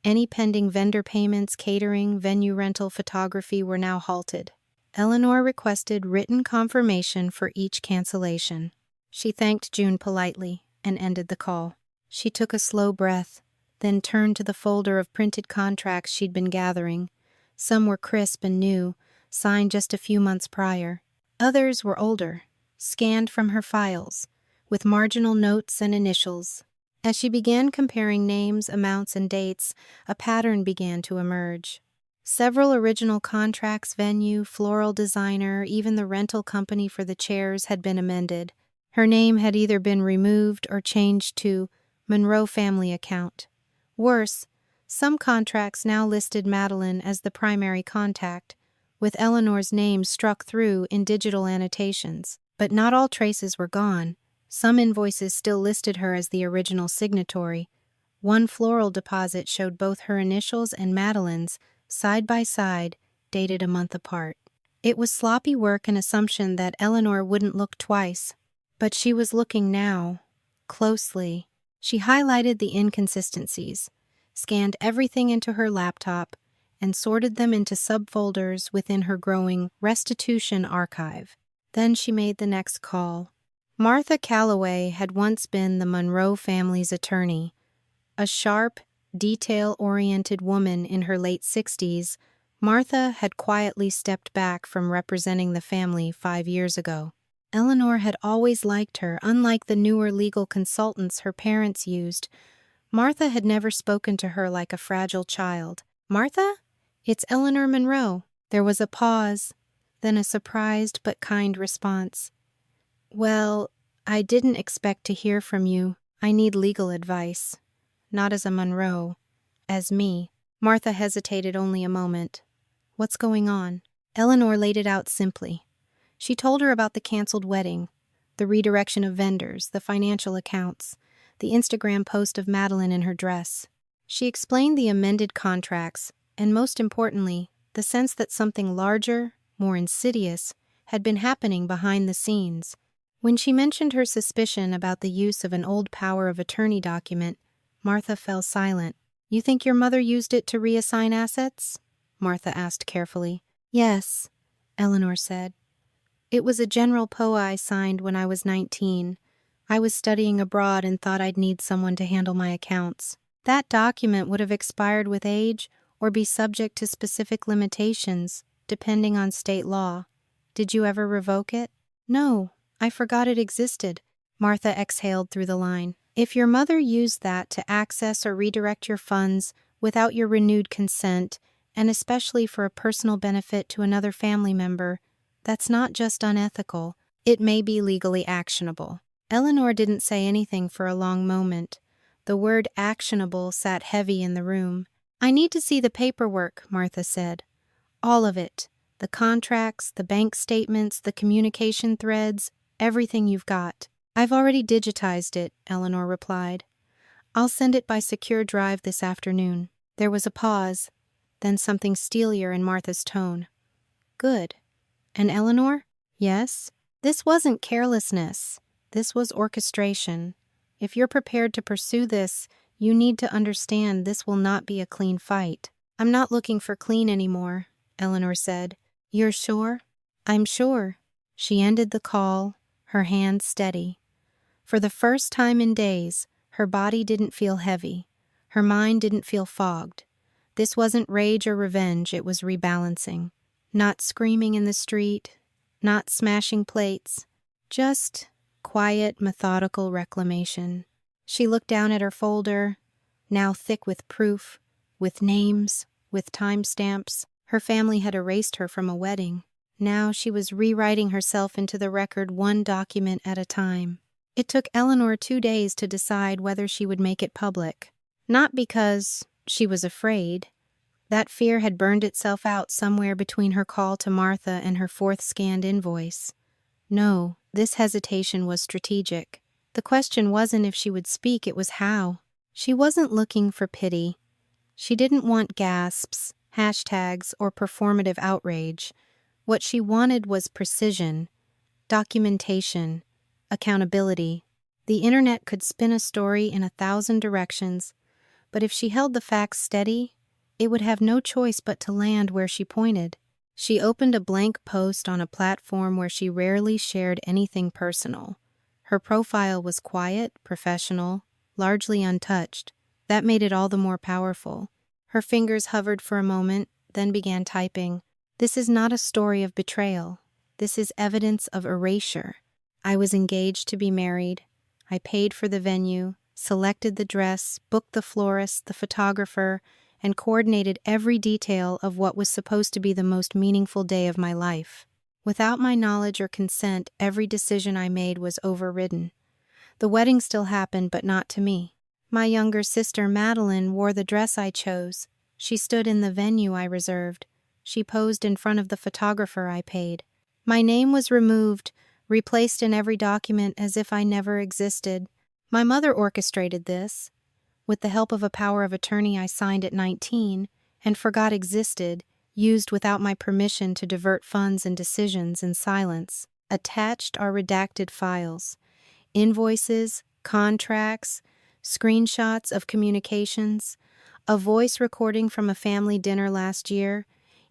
Any pending vendor payments, catering, venue rental, photography were now halted. Eleanor requested written confirmation for each cancellation. She thanked June politely and ended the call. She took a slow breath, then turned to the folder of printed contracts she'd been gathering. Some were crisp and new, signed just a few months prior. Others were older, scanned from her files, with marginal notes and initials. As she began comparing names, amounts, and dates, a pattern began to emerge. Several original contracts, venue, floral designer, even the rental company for the chairs had been amended. Her name had either been removed or changed to Monroe Family Account. Worse, some contracts now listed Madeline as the primary contact, with Eleanor's name struck through in digital annotations. But not all traces were gone. Some invoices still listed her as the original signatory. One floral deposit showed both her initials and Madeline's, side by side, dated a month apart. It was sloppy work and assumption that Eleanor wouldn't look twice. But she was looking now, closely. She highlighted the inconsistencies, scanned everything into her laptop, and sorted them into subfolders within her growing restitution archive. Then she made the next call. Martha Calloway had once been the Monroe family's attorney. A sharp, detail-oriented woman in her late 60s, Martha had quietly stepped back from representing the family 5 years ago. Eleanor had always liked her, unlike the newer legal consultants her parents used. Martha had never spoken to her like a fragile child. "Martha? It's Eleanor Monroe." There was a pause, then a surprised but kind response. "Well, I didn't expect to hear from you. I need legal advice. Not as a Monroe, as me." Martha hesitated only a moment. "What's going on?" Eleanor laid it out simply. She told her about the canceled wedding, the redirection of vendors, the financial accounts, the Instagram post of Madeline in her dress. She explained the amended contracts, and most importantly, the sense that something larger, more insidious, had been happening behind the scenes. When she mentioned her suspicion about the use of an old power of attorney document, Martha fell silent. "You think your mother used it to reassign assets?" Martha asked carefully. "Yes," Eleanor said. "It was a general POA I signed when I was 19. I was studying abroad and thought I'd need someone to handle my accounts. That document would have expired with age or be subject to specific limitations, depending on state law. Did you ever revoke it?" "No, I forgot it existed." Martha exhaled through the line. "If your mother used that to access or redirect your funds without your renewed consent, and especially for a personal benefit to another family member, that's not just unethical, it may be legally actionable." Eleanor didn't say anything for a long moment. The word actionable sat heavy in the room. "I need to see the paperwork," Martha said. "All of it. The contracts, the bank statements, the communication threads, everything you've got." "I've already digitized it," Eleanor replied. "I'll send it by secure drive this afternoon." There was a pause, then something steelier in Martha's tone. "Good. And Eleanor?" "Yes?" "This wasn't carelessness. This was orchestration. If you're prepared to pursue this, you need to understand this will not be a clean fight." "I'm not looking for clean anymore," Eleanor said. "You're sure?" "I'm sure." She ended the call, her hand steady. For the first time in days, her body didn't feel heavy. Her mind didn't feel fogged. This wasn't rage or revenge, it was rebalancing. Not screaming in the street, not smashing plates, just quiet, methodical reclamation. She looked down at her folder, now thick with proof, with names, with timestamps. Her family had erased her from a wedding. Now she was rewriting herself into the record one document at a time. It took Eleanor 2 days to decide whether she would make it public. Not because she was afraid. That fear had burned itself out somewhere between her call to Martha and her 4th scanned invoice. No, this hesitation was strategic. The question wasn't if she would speak, it was how. She wasn't looking for pity. She didn't want gasps, hashtags, or performative outrage. What she wanted was precision, documentation, Accountability. The internet could spin a story in 1,000 directions, but if she held the facts steady, it would have no choice but to land where she pointed. She opened a blank post on a platform where she rarely shared anything personal. Her profile was quiet, professional, largely untouched. That made it all the more powerful. Her fingers hovered for a moment, then began typing. This is not a story of betrayal. This is evidence of erasure. I was engaged to be married. I paid for the venue, selected the dress, booked the florist, the photographer, and coordinated every detail of what was supposed to be the most meaningful day of my life. Without my knowledge or consent, every decision I made was overridden. The wedding still happened, but not to me. My younger sister, Madeline, wore the dress I chose. She stood in the venue I reserved. She posed in front of the photographer I paid. My name was removed, replaced in every document as if I never existed. My mother orchestrated this. With the help of a power of attorney I signed at 19 and forgot existed, used without my permission to divert funds and decisions in silence. Attached are redacted files, invoices, contracts, screenshots of communications, a voice recording from a family dinner last year,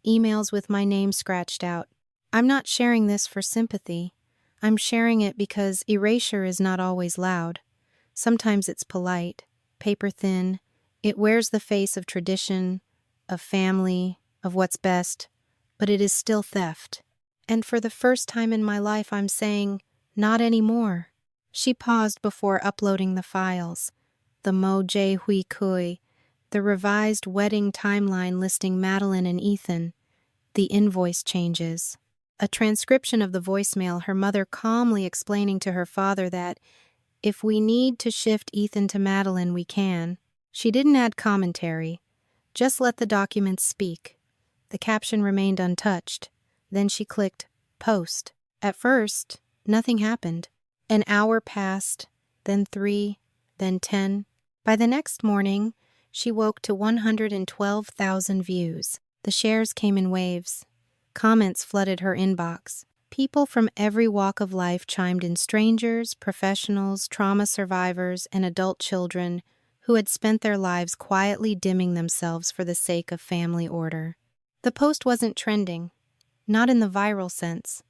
emails with my name scratched out. I'm not sharing this for sympathy. I'm sharing it because erasure is not always loud. Sometimes it's polite, paper thin. It wears the face of tradition, of family, of what's best, but it is still theft. And for the first time in my life, I'm saying, not anymore. She paused before uploading the files. The Mo Jae Hui Kui, the revised wedding timeline listing Madeline and Ethan, the invoice changes. A transcription of the voicemail, her mother calmly explaining to her father that, if we need to shift Ethan to Madeline, we can. She didn't add commentary. Just let the documents speak. The caption remained untouched. Then she clicked post. At first, nothing happened. An hour passed, then 3, then 10. By the next morning, she woke to 112,000 views. The shares came in waves. Comments flooded her inbox. People from every walk of life chimed in, strangers, professionals, trauma survivors, and adult children who had spent their lives quietly dimming themselves for the sake of family order. The post wasn't trending, not in the viral sense,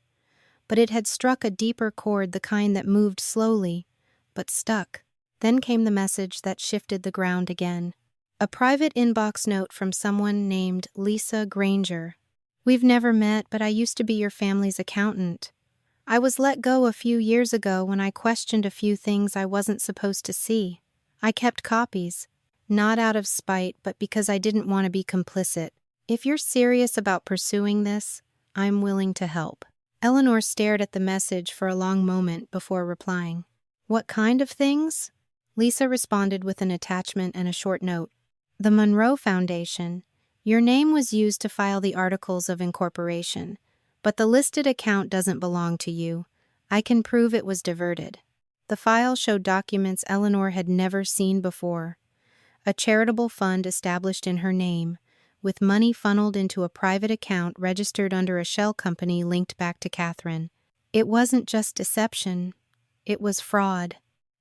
but it had struck a deeper chord, the kind that moved slowly, but stuck. Then came the message that shifted the ground again. A private inbox note from someone named Lisa Granger. We've never met, but I used to be your family's accountant. I was let go a few years ago when I questioned a few things I wasn't supposed to see. I kept copies, not out of spite, but because I didn't want to be complicit. If you're serious about pursuing this, I'm willing to help. Eleanor stared at the message for a long moment before replying. What kind of things? Lisa responded with an attachment and a short note. The Monroe Foundation. Your name was used to file the articles of incorporation, but the listed account doesn't belong to you. I can prove it was diverted. The file showed documents Eleanor had never seen before. A charitable fund established in her name, with money funneled into a private account registered under a shell company linked back to Catherine. It wasn't just deception, it was fraud.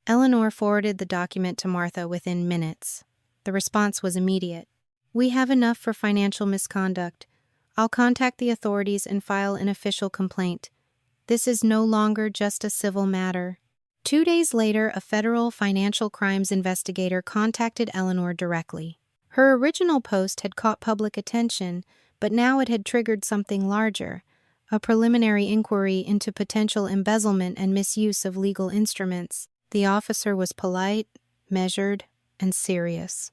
Eleanor forwarded the document to Martha within minutes. The response was immediate. We have enough for financial misconduct. I'll contact the authorities and file an official complaint. This is no longer just a civil matter. 2 days later, a federal financial crimes investigator contacted Eleanor directly. Her original post had caught public attention, but now it had triggered something larger, a preliminary inquiry into potential embezzlement and misuse of legal instruments. The officer was polite, measured, and serious.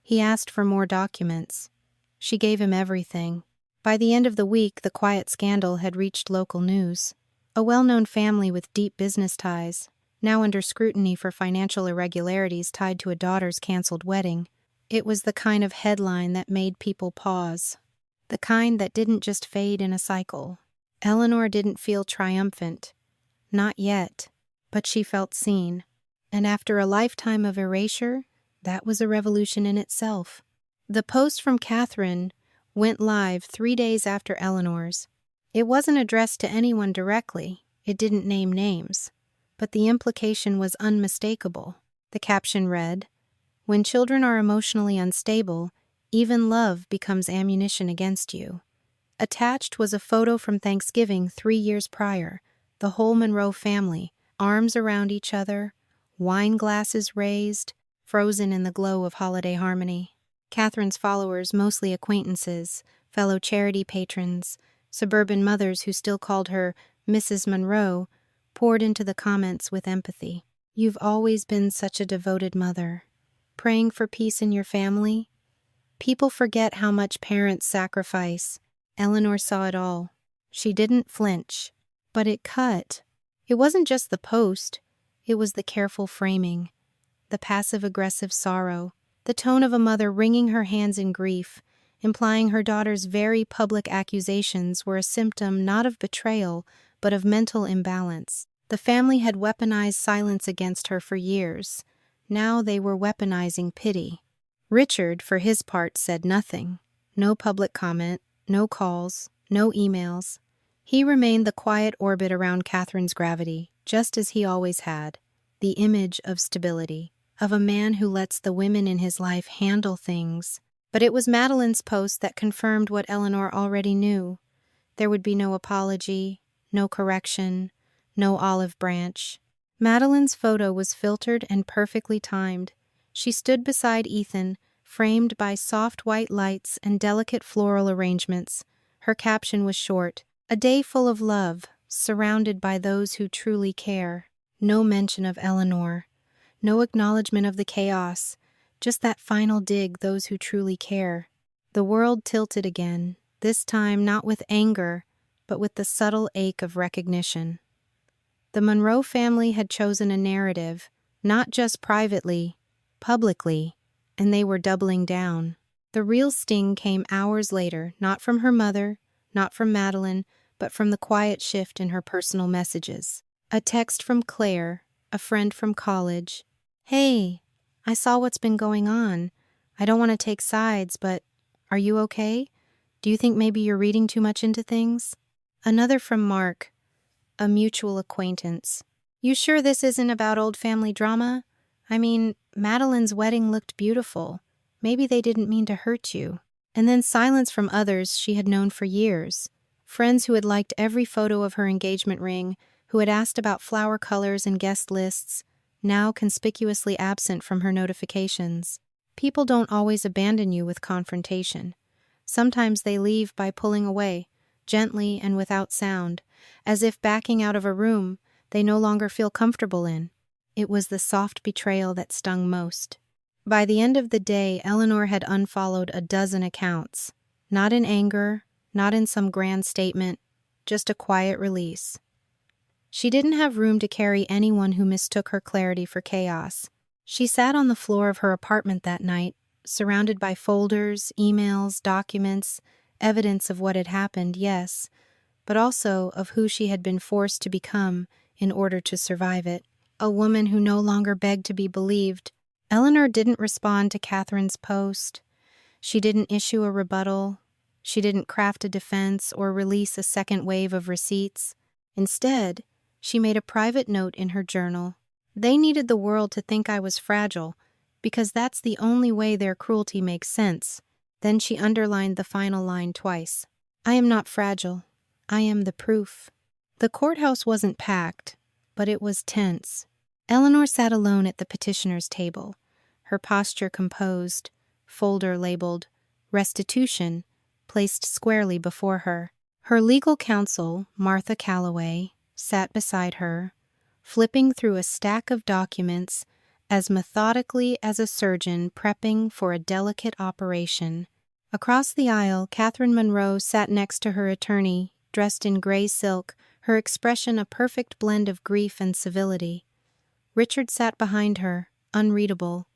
He asked for more documents. She gave him everything. By the end of the week, the quiet scandal had reached local news. A well-known family with deep business ties, now under scrutiny for financial irregularities tied to a daughter's canceled wedding. It was the kind of headline that made people pause. The kind that didn't just fade in a cycle. Eleanor didn't feel triumphant. Not yet. But she felt seen. And after a lifetime of erasure, that was a revolution in itself. The post from Catherine went live 3 days after Eleanor's. It wasn't addressed to anyone directly. It didn't name names. but the implication was unmistakable. The caption read, "When children are emotionally unstable, even love becomes ammunition against you." Attached was a photo from Thanksgiving 3 years prior, the whole Monroe family, arms around each other, wine glasses raised, frozen in the glow of holiday harmony. Catherine's followers, mostly acquaintances, fellow charity patrons, suburban mothers who still called her Mrs. Monroe, poured into the comments with empathy. "You've always been such a devoted mother. Praying for peace in your family?" People forget how much parents sacrifice. Eleanor saw it all. She didn't flinch, but it cut. It wasn't just the post, it was the careful framing, the passive-aggressive sorrow, the tone of a mother wringing her hands in grief, implying her daughter's very public accusations were a symptom not of betrayal, but of mental imbalance. The family had weaponized silence against her for years. Now they were weaponizing pity. Richard, for his part, said nothing. No public comment, no calls, no emails. He remained the quiet orbit around Catherine's gravity, just as he always had, the image of stability, of a man who lets the women in his life handle things. But it was Madeline's post that confirmed what Eleanor already knew. There would be no apology, no correction, no olive branch. Madeline's photo was filtered and perfectly timed. She stood beside Ethan, framed by soft white lights and delicate floral arrangements. Her caption was short, "A day full of love, surrounded by those who truly care." No mention of Eleanor, no acknowledgement of the chaos, just that final dig, "those who truly care." The world tilted again, this time not with anger, but with the subtle ache of recognition. The Monroe family had chosen a narrative, not just privately, publicly, and they were doubling down. The real sting came hours later, not from her mother, not from Madeline, but from the quiet shift in her personal messages. A text from Claire, a friend from college. "Hey, I saw what's been going on. I don't want to take sides, but are you okay? Do you think maybe you're reading too much into things?" Another from Mark, a mutual acquaintance. "You sure this isn't about old family drama? I mean, Madeline's wedding looked beautiful. Maybe they didn't mean to hurt you." And then silence from others she had known for years. Friends who had liked every photo of her engagement ring, who had asked about flower colors and guest lists, now conspicuously absent from her notifications. People don't always abandon you with confrontation. Sometimes they leave by pulling away, gently and without sound, as if backing out of a room they no longer feel comfortable in. It was the soft betrayal that stung most. By the end of the day, Eleanor had unfollowed a dozen accounts. Not in anger, not in some grand statement, just a quiet release. She didn't have room to carry anyone who mistook her clarity for chaos. She sat on the floor of her apartment that night, surrounded by folders, emails, documents, evidence of what had happened, yes, but also of who she had been forced to become in order to survive it. A woman who no longer begged to be believed. Eleanor didn't respond to Catherine's post. She didn't issue a rebuttal. She didn't craft a defense or release a second wave of receipts. Instead, she made a private note in her journal. "They needed the world to think I was fragile, because that's the only way their cruelty makes sense." Then she underlined the final line twice. "I am not fragile. I am the proof." The courthouse wasn't packed, but it was tense. Eleanor sat alone at the petitioner's table, her posture composed, folder labeled "Restitution" placed squarely before her. Her legal counsel, Martha Calloway, sat beside her, flipping through a stack of documents as methodically as a surgeon prepping for a delicate operation. Across the aisle, Catherine Monroe sat next to her attorney, dressed in gray silk, her expression a perfect blend of grief and civility. Richard sat behind her, unreadable.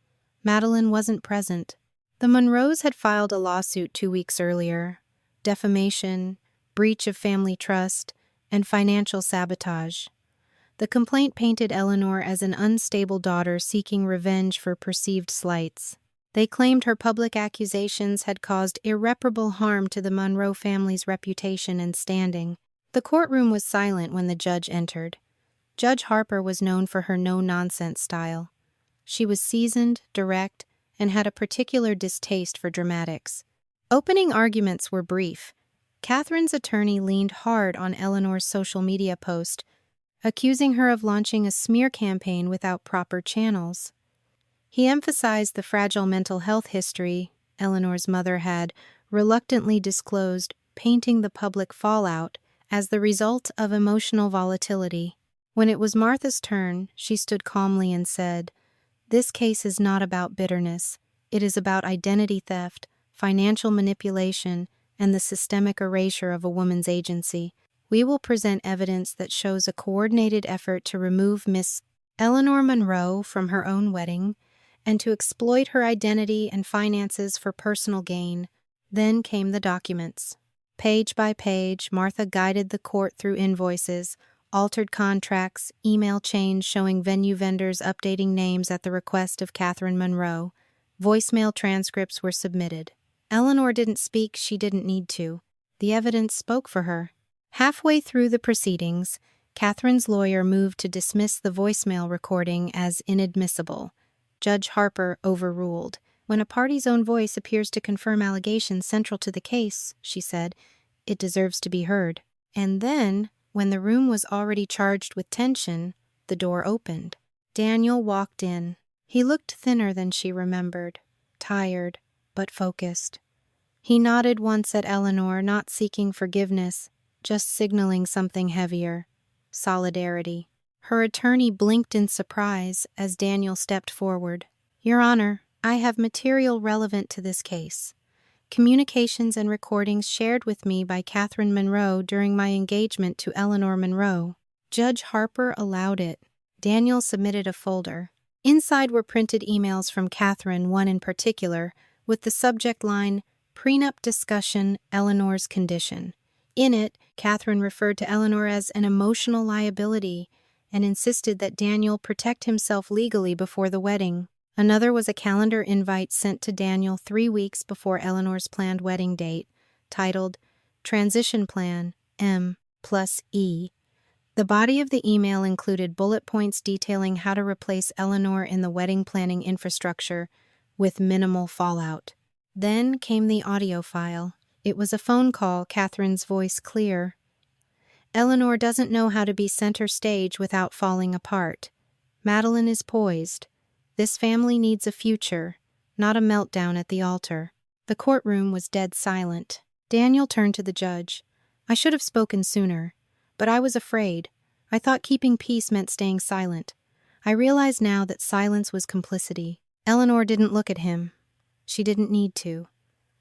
Madeline wasn't present. The Monroes had filed a lawsuit 2 weeks earlier. Defamation, breach of family trust, and financial sabotage. The complaint painted Eleanor as an unstable daughter seeking revenge for perceived slights. They claimed her public accusations had caused irreparable harm to the Monroe family's reputation and standing. The courtroom was silent when the judge entered. Judge Harper was known for her no-nonsense style. She was seasoned, direct, and had a particular distaste for dramatics. Opening arguments were brief. Catherine's attorney leaned hard on Eleanor's social media post, accusing her of launching a smear campaign without proper channels. He emphasized the fragile mental health history Eleanor's mother had reluctantly disclosed, painting the public fallout as the result of emotional volatility. When it was Martha's turn, she stood calmly and said, "This case is not about bitterness. It is about identity theft, financial manipulation, and the systemic erasure of a woman's agency. We will present evidence that shows a coordinated effort to remove Miss Eleanor Monroe from her own wedding and to exploit her identity and finances for personal gain." Then came the documents. Page by page, Martha guided the court through invoices, altered contracts, email chains showing venue vendors updating names at the request of Catherine Monroe. Voicemail transcripts were submitted. Eleanor didn't speak, she didn't need to. The evidence spoke for her. Halfway through the proceedings, Catherine's lawyer moved to dismiss the voicemail recording as inadmissible. Judge Harper overruled. "When a party's own voice appears to confirm allegations central to the case," she said, "it deserves to be heard." And then, when the room was already charged with tension, the door opened. Daniel walked in. He looked thinner than she remembered, tired, but focused. He nodded once at Eleanor, not seeking forgiveness, just signaling something heavier: solidarity. Her attorney blinked in surprise as Daniel stepped forward. "Your Honor, I have material relevant to this case. Communications and recordings shared with me by Catherine Monroe during my engagement to Eleanor Monroe." Judge Harper allowed it. Daniel submitted a folder. Inside were printed emails from Catherine, one in particular, with the subject line, "Prenup Discussion, Eleanor's Condition." In it, Catherine referred to Eleanor as an emotional liability and insisted that Daniel protect himself legally before the wedding. Another was a calendar invite sent to Daniel 3 weeks before Eleanor's planned wedding date, titled Transition Plan M+E. The body of the email included bullet points detailing how to replace Eleanor in the wedding planning infrastructure with minimal fallout. Then came the audio file. It was a phone call, Catherine's voice clear. "Eleanor doesn't know how to be center stage without falling apart. Madeline is poised. This family needs a future, not a meltdown at the altar." The courtroom was dead silent. Daniel turned to the judge. "I should have spoken sooner, but I was afraid. I thought keeping peace meant staying silent. I realize now that silence was complicity." Eleanor didn't look at him. She didn't need to.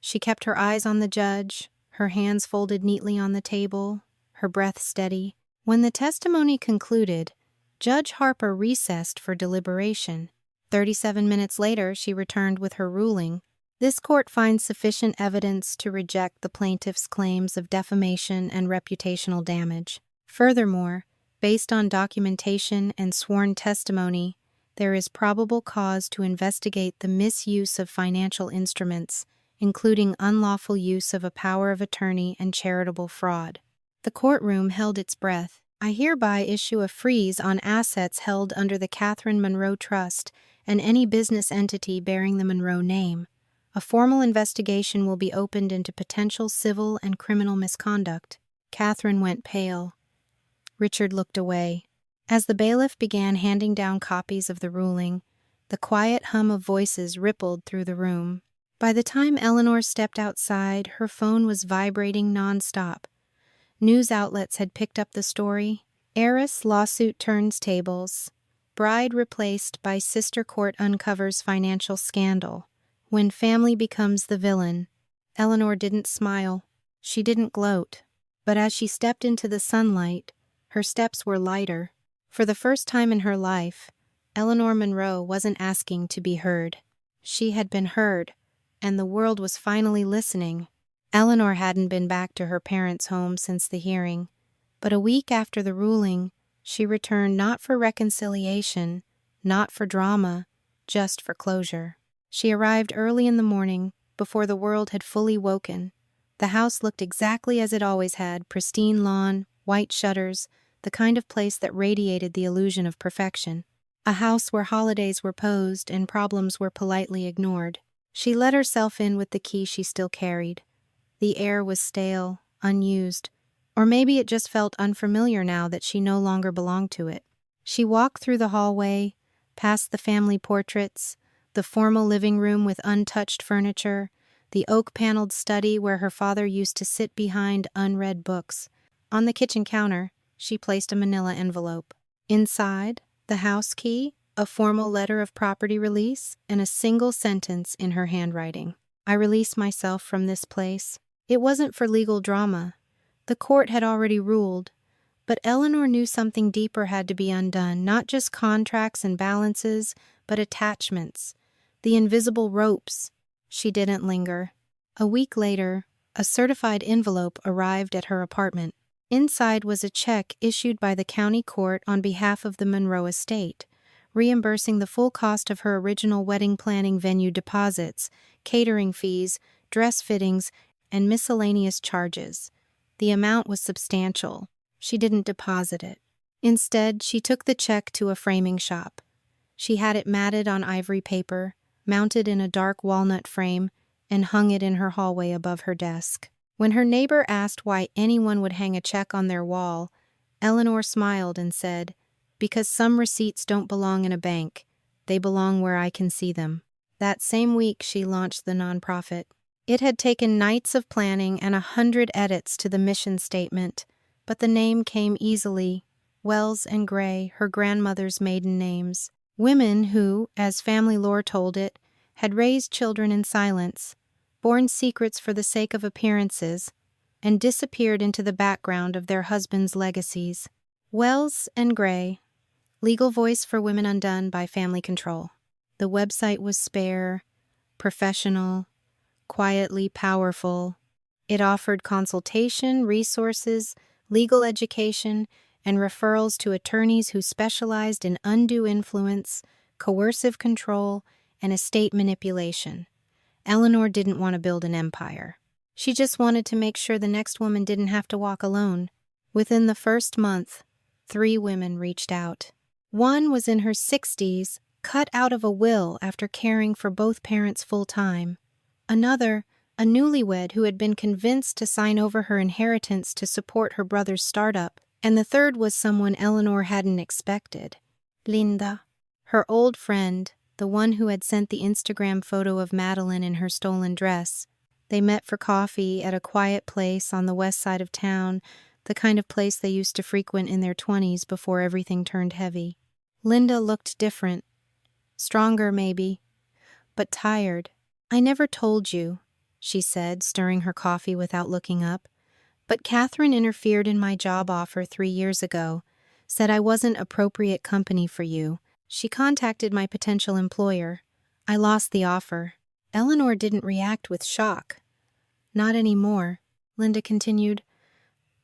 She kept her eyes on the judge, her hands folded neatly on the table, her breath steady. When the testimony concluded, Judge Harper recessed for deliberation. 37 minutes later, she returned with her ruling. "This court finds sufficient evidence to reject the plaintiff's claims of defamation and reputational damage. Furthermore, based on documentation and sworn testimony, there is probable cause to investigate the misuse of financial instruments, including unlawful use of a power of attorney and charitable fraud." The courtroom held its breath. "I hereby issue a freeze on assets held under the Catherine Monroe Trust and any business entity bearing the Monroe name. A formal investigation will be opened into potential civil and criminal misconduct." Catherine went pale. Richard looked away. As the bailiff began handing down copies of the ruling, the quiet hum of voices rippled through the room. By the time Eleanor stepped outside, her phone was vibrating nonstop. News outlets had picked up the story. Heiress lawsuit turns tables. Bride replaced by sister court uncovers financial scandal. When family becomes the villain. Eleanor didn't smile. She didn't gloat. But as she stepped into the sunlight, her steps were lighter. For the first time in her life, Eleanor Monroe wasn't asking to be heard. She had been heard, and the world was finally listening. Eleanor hadn't been back to her parents' home since the hearing, but a week after the ruling, she returned not for reconciliation, not for drama, just for closure. She arrived early in the morning, before the world had fully woken. The house looked exactly as it always had: pristine lawn, white shutters, the kind of place that radiated the illusion of perfection. A house where holidays were posed and problems were politely ignored. She let herself in with the key she still carried. The air was stale, unused, or maybe it just felt unfamiliar now that she no longer belonged to it. She walked through the hallway, past the family portraits, the formal living room with untouched furniture, the oak-paneled study where her father used to sit behind unread books. On the kitchen counter, she placed a manila envelope. Inside, the house key, a formal letter of property release, and a single sentence in her handwriting. I release myself from this place. It wasn't for legal drama. The court had already ruled. But Eleanor knew something deeper had to be undone, not just contracts and balances, but attachments. The invisible ropes. She didn't linger. A week later, a certified envelope arrived at her apartment. Inside was a check issued by the county court on behalf of the Monroe estate, reimbursing the full cost of her original wedding planning venue deposits, catering fees, dress fittings, and miscellaneous charges. The amount was substantial. She didn't deposit it. Instead, she took the check to a framing shop. She had it matted on ivory paper, mounted in a dark walnut frame, and hung it in her hallway above her desk. When her neighbor asked why anyone would hang a check on their wall, Eleanor smiled and said, "Because some receipts don't belong in a bank. They belong where I can see them." That same week, she launched the nonprofit. It had taken nights of planning and 100 edits to the mission statement, but the name came easily. Wells and Gray, her grandmother's maiden names. Women who, as family lore told it, had raised children in silence, borne secrets for the sake of appearances, and disappeared into the background of their husbands' legacies. Wells and Gray, legal voice for women undone by family control. The website was spare, professional, quietly powerful. It offered consultation, resources, legal education, and referrals to attorneys who specialized in undue influence, coercive control, and estate manipulation. Eleanor didn't want to build an empire. She just wanted to make sure the next woman didn't have to walk alone. Within the first month, 3 women reached out. One was in her 60s, cut out of a will after caring for both parents full-time. Another, a newlywed who had been convinced to sign over her inheritance to support her brother's startup. And the third was someone Eleanor hadn't expected. Linda, her old friend, the one who had sent the Instagram photo of Madeline in her stolen dress. They met for coffee at a quiet place on the west side of town, the kind of place they used to frequent in their 20s before everything turned heavy. Linda looked different. Stronger, maybe, but tired. "I never told you," she said, stirring her coffee without looking up. "But Catherine interfered in my job offer 3 years ago, said I wasn't appropriate company for you. She contacted my potential employer. I lost the offer." Eleanor didn't react with shock. "Not anymore," Linda continued.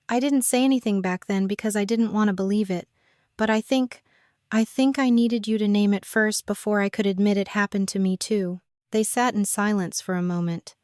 "I didn't say anything back then because I didn't want to believe it, but I think I needed you to name it first before I could admit it happened to me too." They sat in silence for a moment.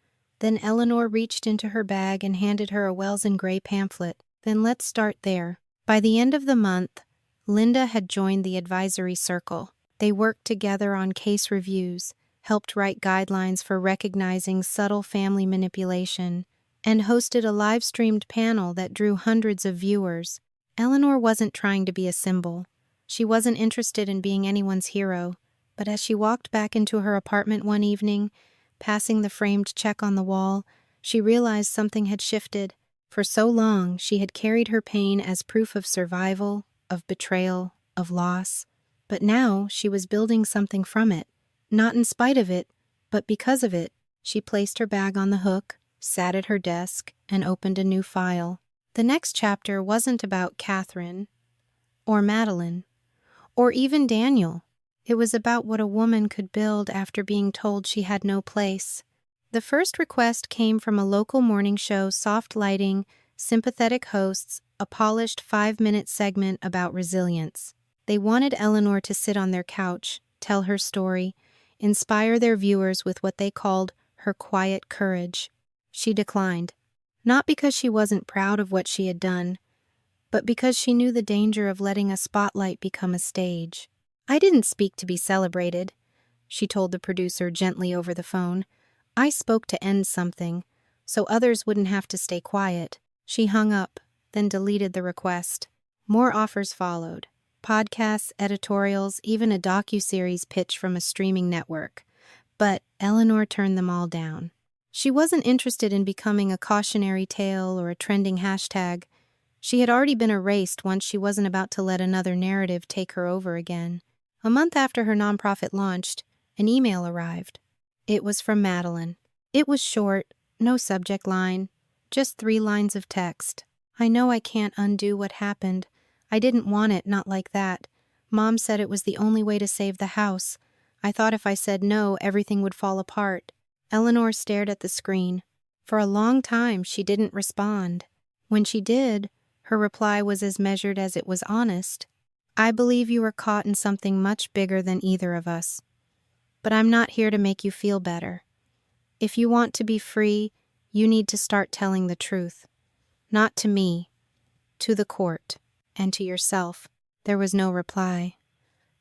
Then Eleanor reached into her bag and handed her a Wells and Gray pamphlet. "Then let's start there." By the end of the month, Linda had joined the advisory circle. They worked together on case reviews, helped write guidelines for recognizing subtle family manipulation, and hosted a live-streamed panel that drew hundreds of viewers. Eleanor wasn't trying to be a symbol. She wasn't interested in being anyone's hero. But as she walked back into her apartment one evening, passing the framed check on the wall, she realized something had shifted. For so long, she had carried her pain as proof of survival, of betrayal, of loss. But now she was building something from it. Not in spite of it, but because of it. She placed her bag on the hook, sat at her desk, and opened a new file. The next chapter wasn't about Catherine, or Madeline, or even Daniel. It was about what a woman could build after being told she had no place. The first request came from a local morning show, soft lighting, sympathetic hosts, a polished 5-minute segment about resilience. They wanted Eleanor to sit on their couch, tell her story, inspire their viewers with what they called her quiet courage. She declined. Not because she wasn't proud of what she had done, but because she knew the danger of letting a spotlight become a stage. "I didn't speak to be celebrated," she told the producer gently over the phone. "I spoke to end something, so others wouldn't have to stay quiet." She hung up, then deleted the request. More offers followed. Podcasts, editorials, even a docuseries pitch from a streaming network. But Eleanor turned them all down. She wasn't interested in becoming a cautionary tale or a trending hashtag. She had already been erased once she wasn't about to let another narrative take her over again. A month after her nonprofit launched, an email arrived. It was from Madeline. It was short, no subject line, just 3 lines of text. "I know I can't undo what happened. I didn't want it, not like that. Mom said it was the only way to save the house. I thought if I said no, everything would fall apart." Eleanor stared at the screen. For a long time, she didn't respond. When she did, her reply was as measured as it was honest. "I believe you were caught in something much bigger than either of us. But I'm not here to make you feel better. If you want to be free, you need to start telling the truth. Not to me, to the court, and to yourself." There was no reply.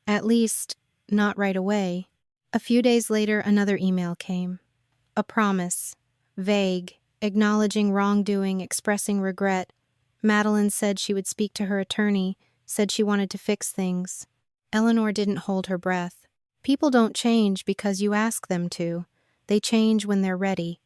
At least, not right away. A few days later, another email came. A promise. Vague, acknowledging wrongdoing, expressing regret. Madeline said she would speak to her attorney, said she wanted to fix things. Eleanor didn't hold her breath. People don't change because you ask them to. They change when they're ready.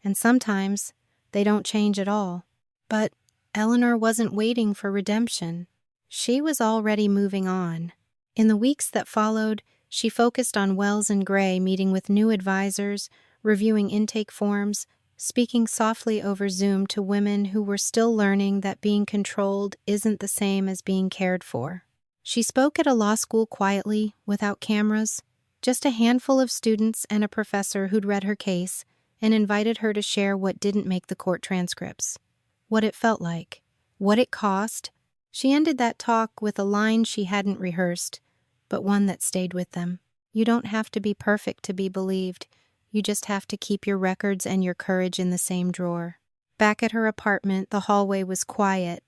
And sometimes, they don't change at all. But Eleanor wasn't waiting for redemption. She was already moving on. In the weeks that followed, she focused on Wells and Gray, meeting with new advisors, reviewing intake forms, speaking softly over Zoom to women who were still learning that being controlled isn't the same as being cared for. She spoke at a law school quietly, without cameras, just a handful of students and a professor who'd read her case and invited her to share what didn't make the court transcripts, what it felt like, what it cost. She ended that talk with a line she hadn't rehearsed, but one that stayed with them. "You don't have to be perfect to be believed. You just have to keep your records and your courage in the same drawer." Back at her apartment, the hallway was quiet.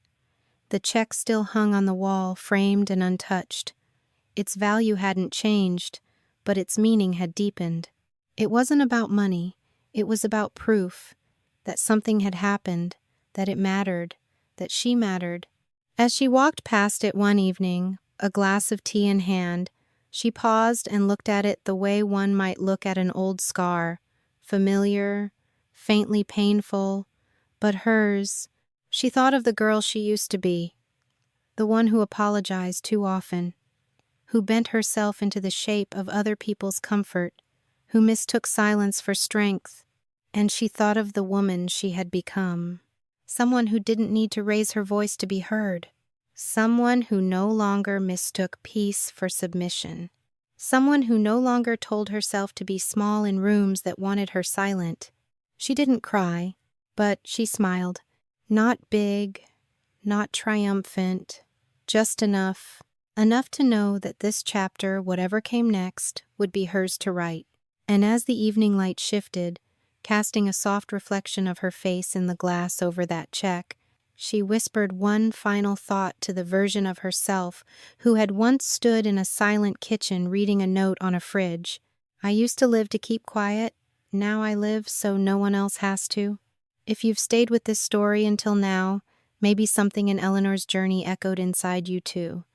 The check still hung on the wall, framed and untouched. Its value hadn't changed, but its meaning had deepened. It wasn't about money. It was about proof that something had happened, that it mattered, that she mattered. As she walked past it one evening, a glass of tea in hand, she paused and looked at it the way one might look at an old scar, familiar, faintly painful, but hers. She thought of the girl she used to be, the one who apologized too often, who bent herself into the shape of other people's comfort, who mistook silence for strength, and she thought of the woman she had become. Someone who didn't need to raise her voice to be heard. Someone who no longer mistook peace for submission. Someone who no longer told herself to be small in rooms that wanted her silent. She didn't cry, but she smiled. Not big, not triumphant, just enough. Enough to know that this chapter, whatever came next, would be hers to write. And as the evening light shifted, casting a soft reflection of her face in the glass over that check, she whispered one final thought to the version of herself who had once stood in a silent kitchen reading a note on a fridge. "I used to live to keep quiet. Now I live so no one else has to." If you've stayed with this story until now, maybe something in Eleanor's journey echoed inside you too.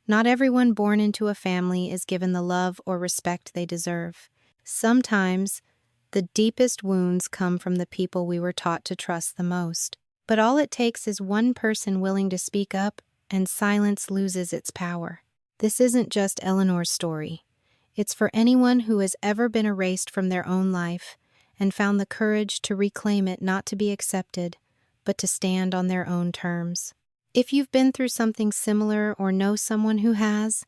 Not everyone born into a family is given the love or respect they deserve. Sometimes, the deepest wounds come from the people we were taught to trust the most. But all it takes is one person willing to speak up, and silence loses its power. This isn't just Eleanor's story. It's for anyone who has ever been erased from their own life and found the courage to reclaim it, not to be accepted, but to stand on their own terms. If you've been through something similar or know someone who has,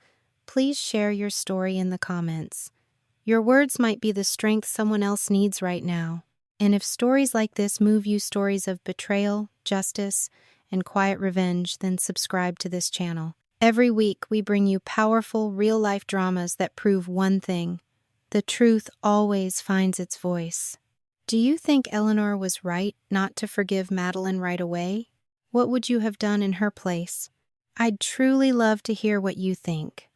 please share your story in the comments. Your words might be the strength someone else needs right now. And if stories like this move you, stories of betrayal, justice, and quiet revenge, then subscribe to this channel. Every week, we bring you powerful, real-life dramas that prove one thing: the truth always finds its voice. Do you think Eleanor was right not to forgive Madeline right away? What would you have done in her place? I'd truly love to hear what you think.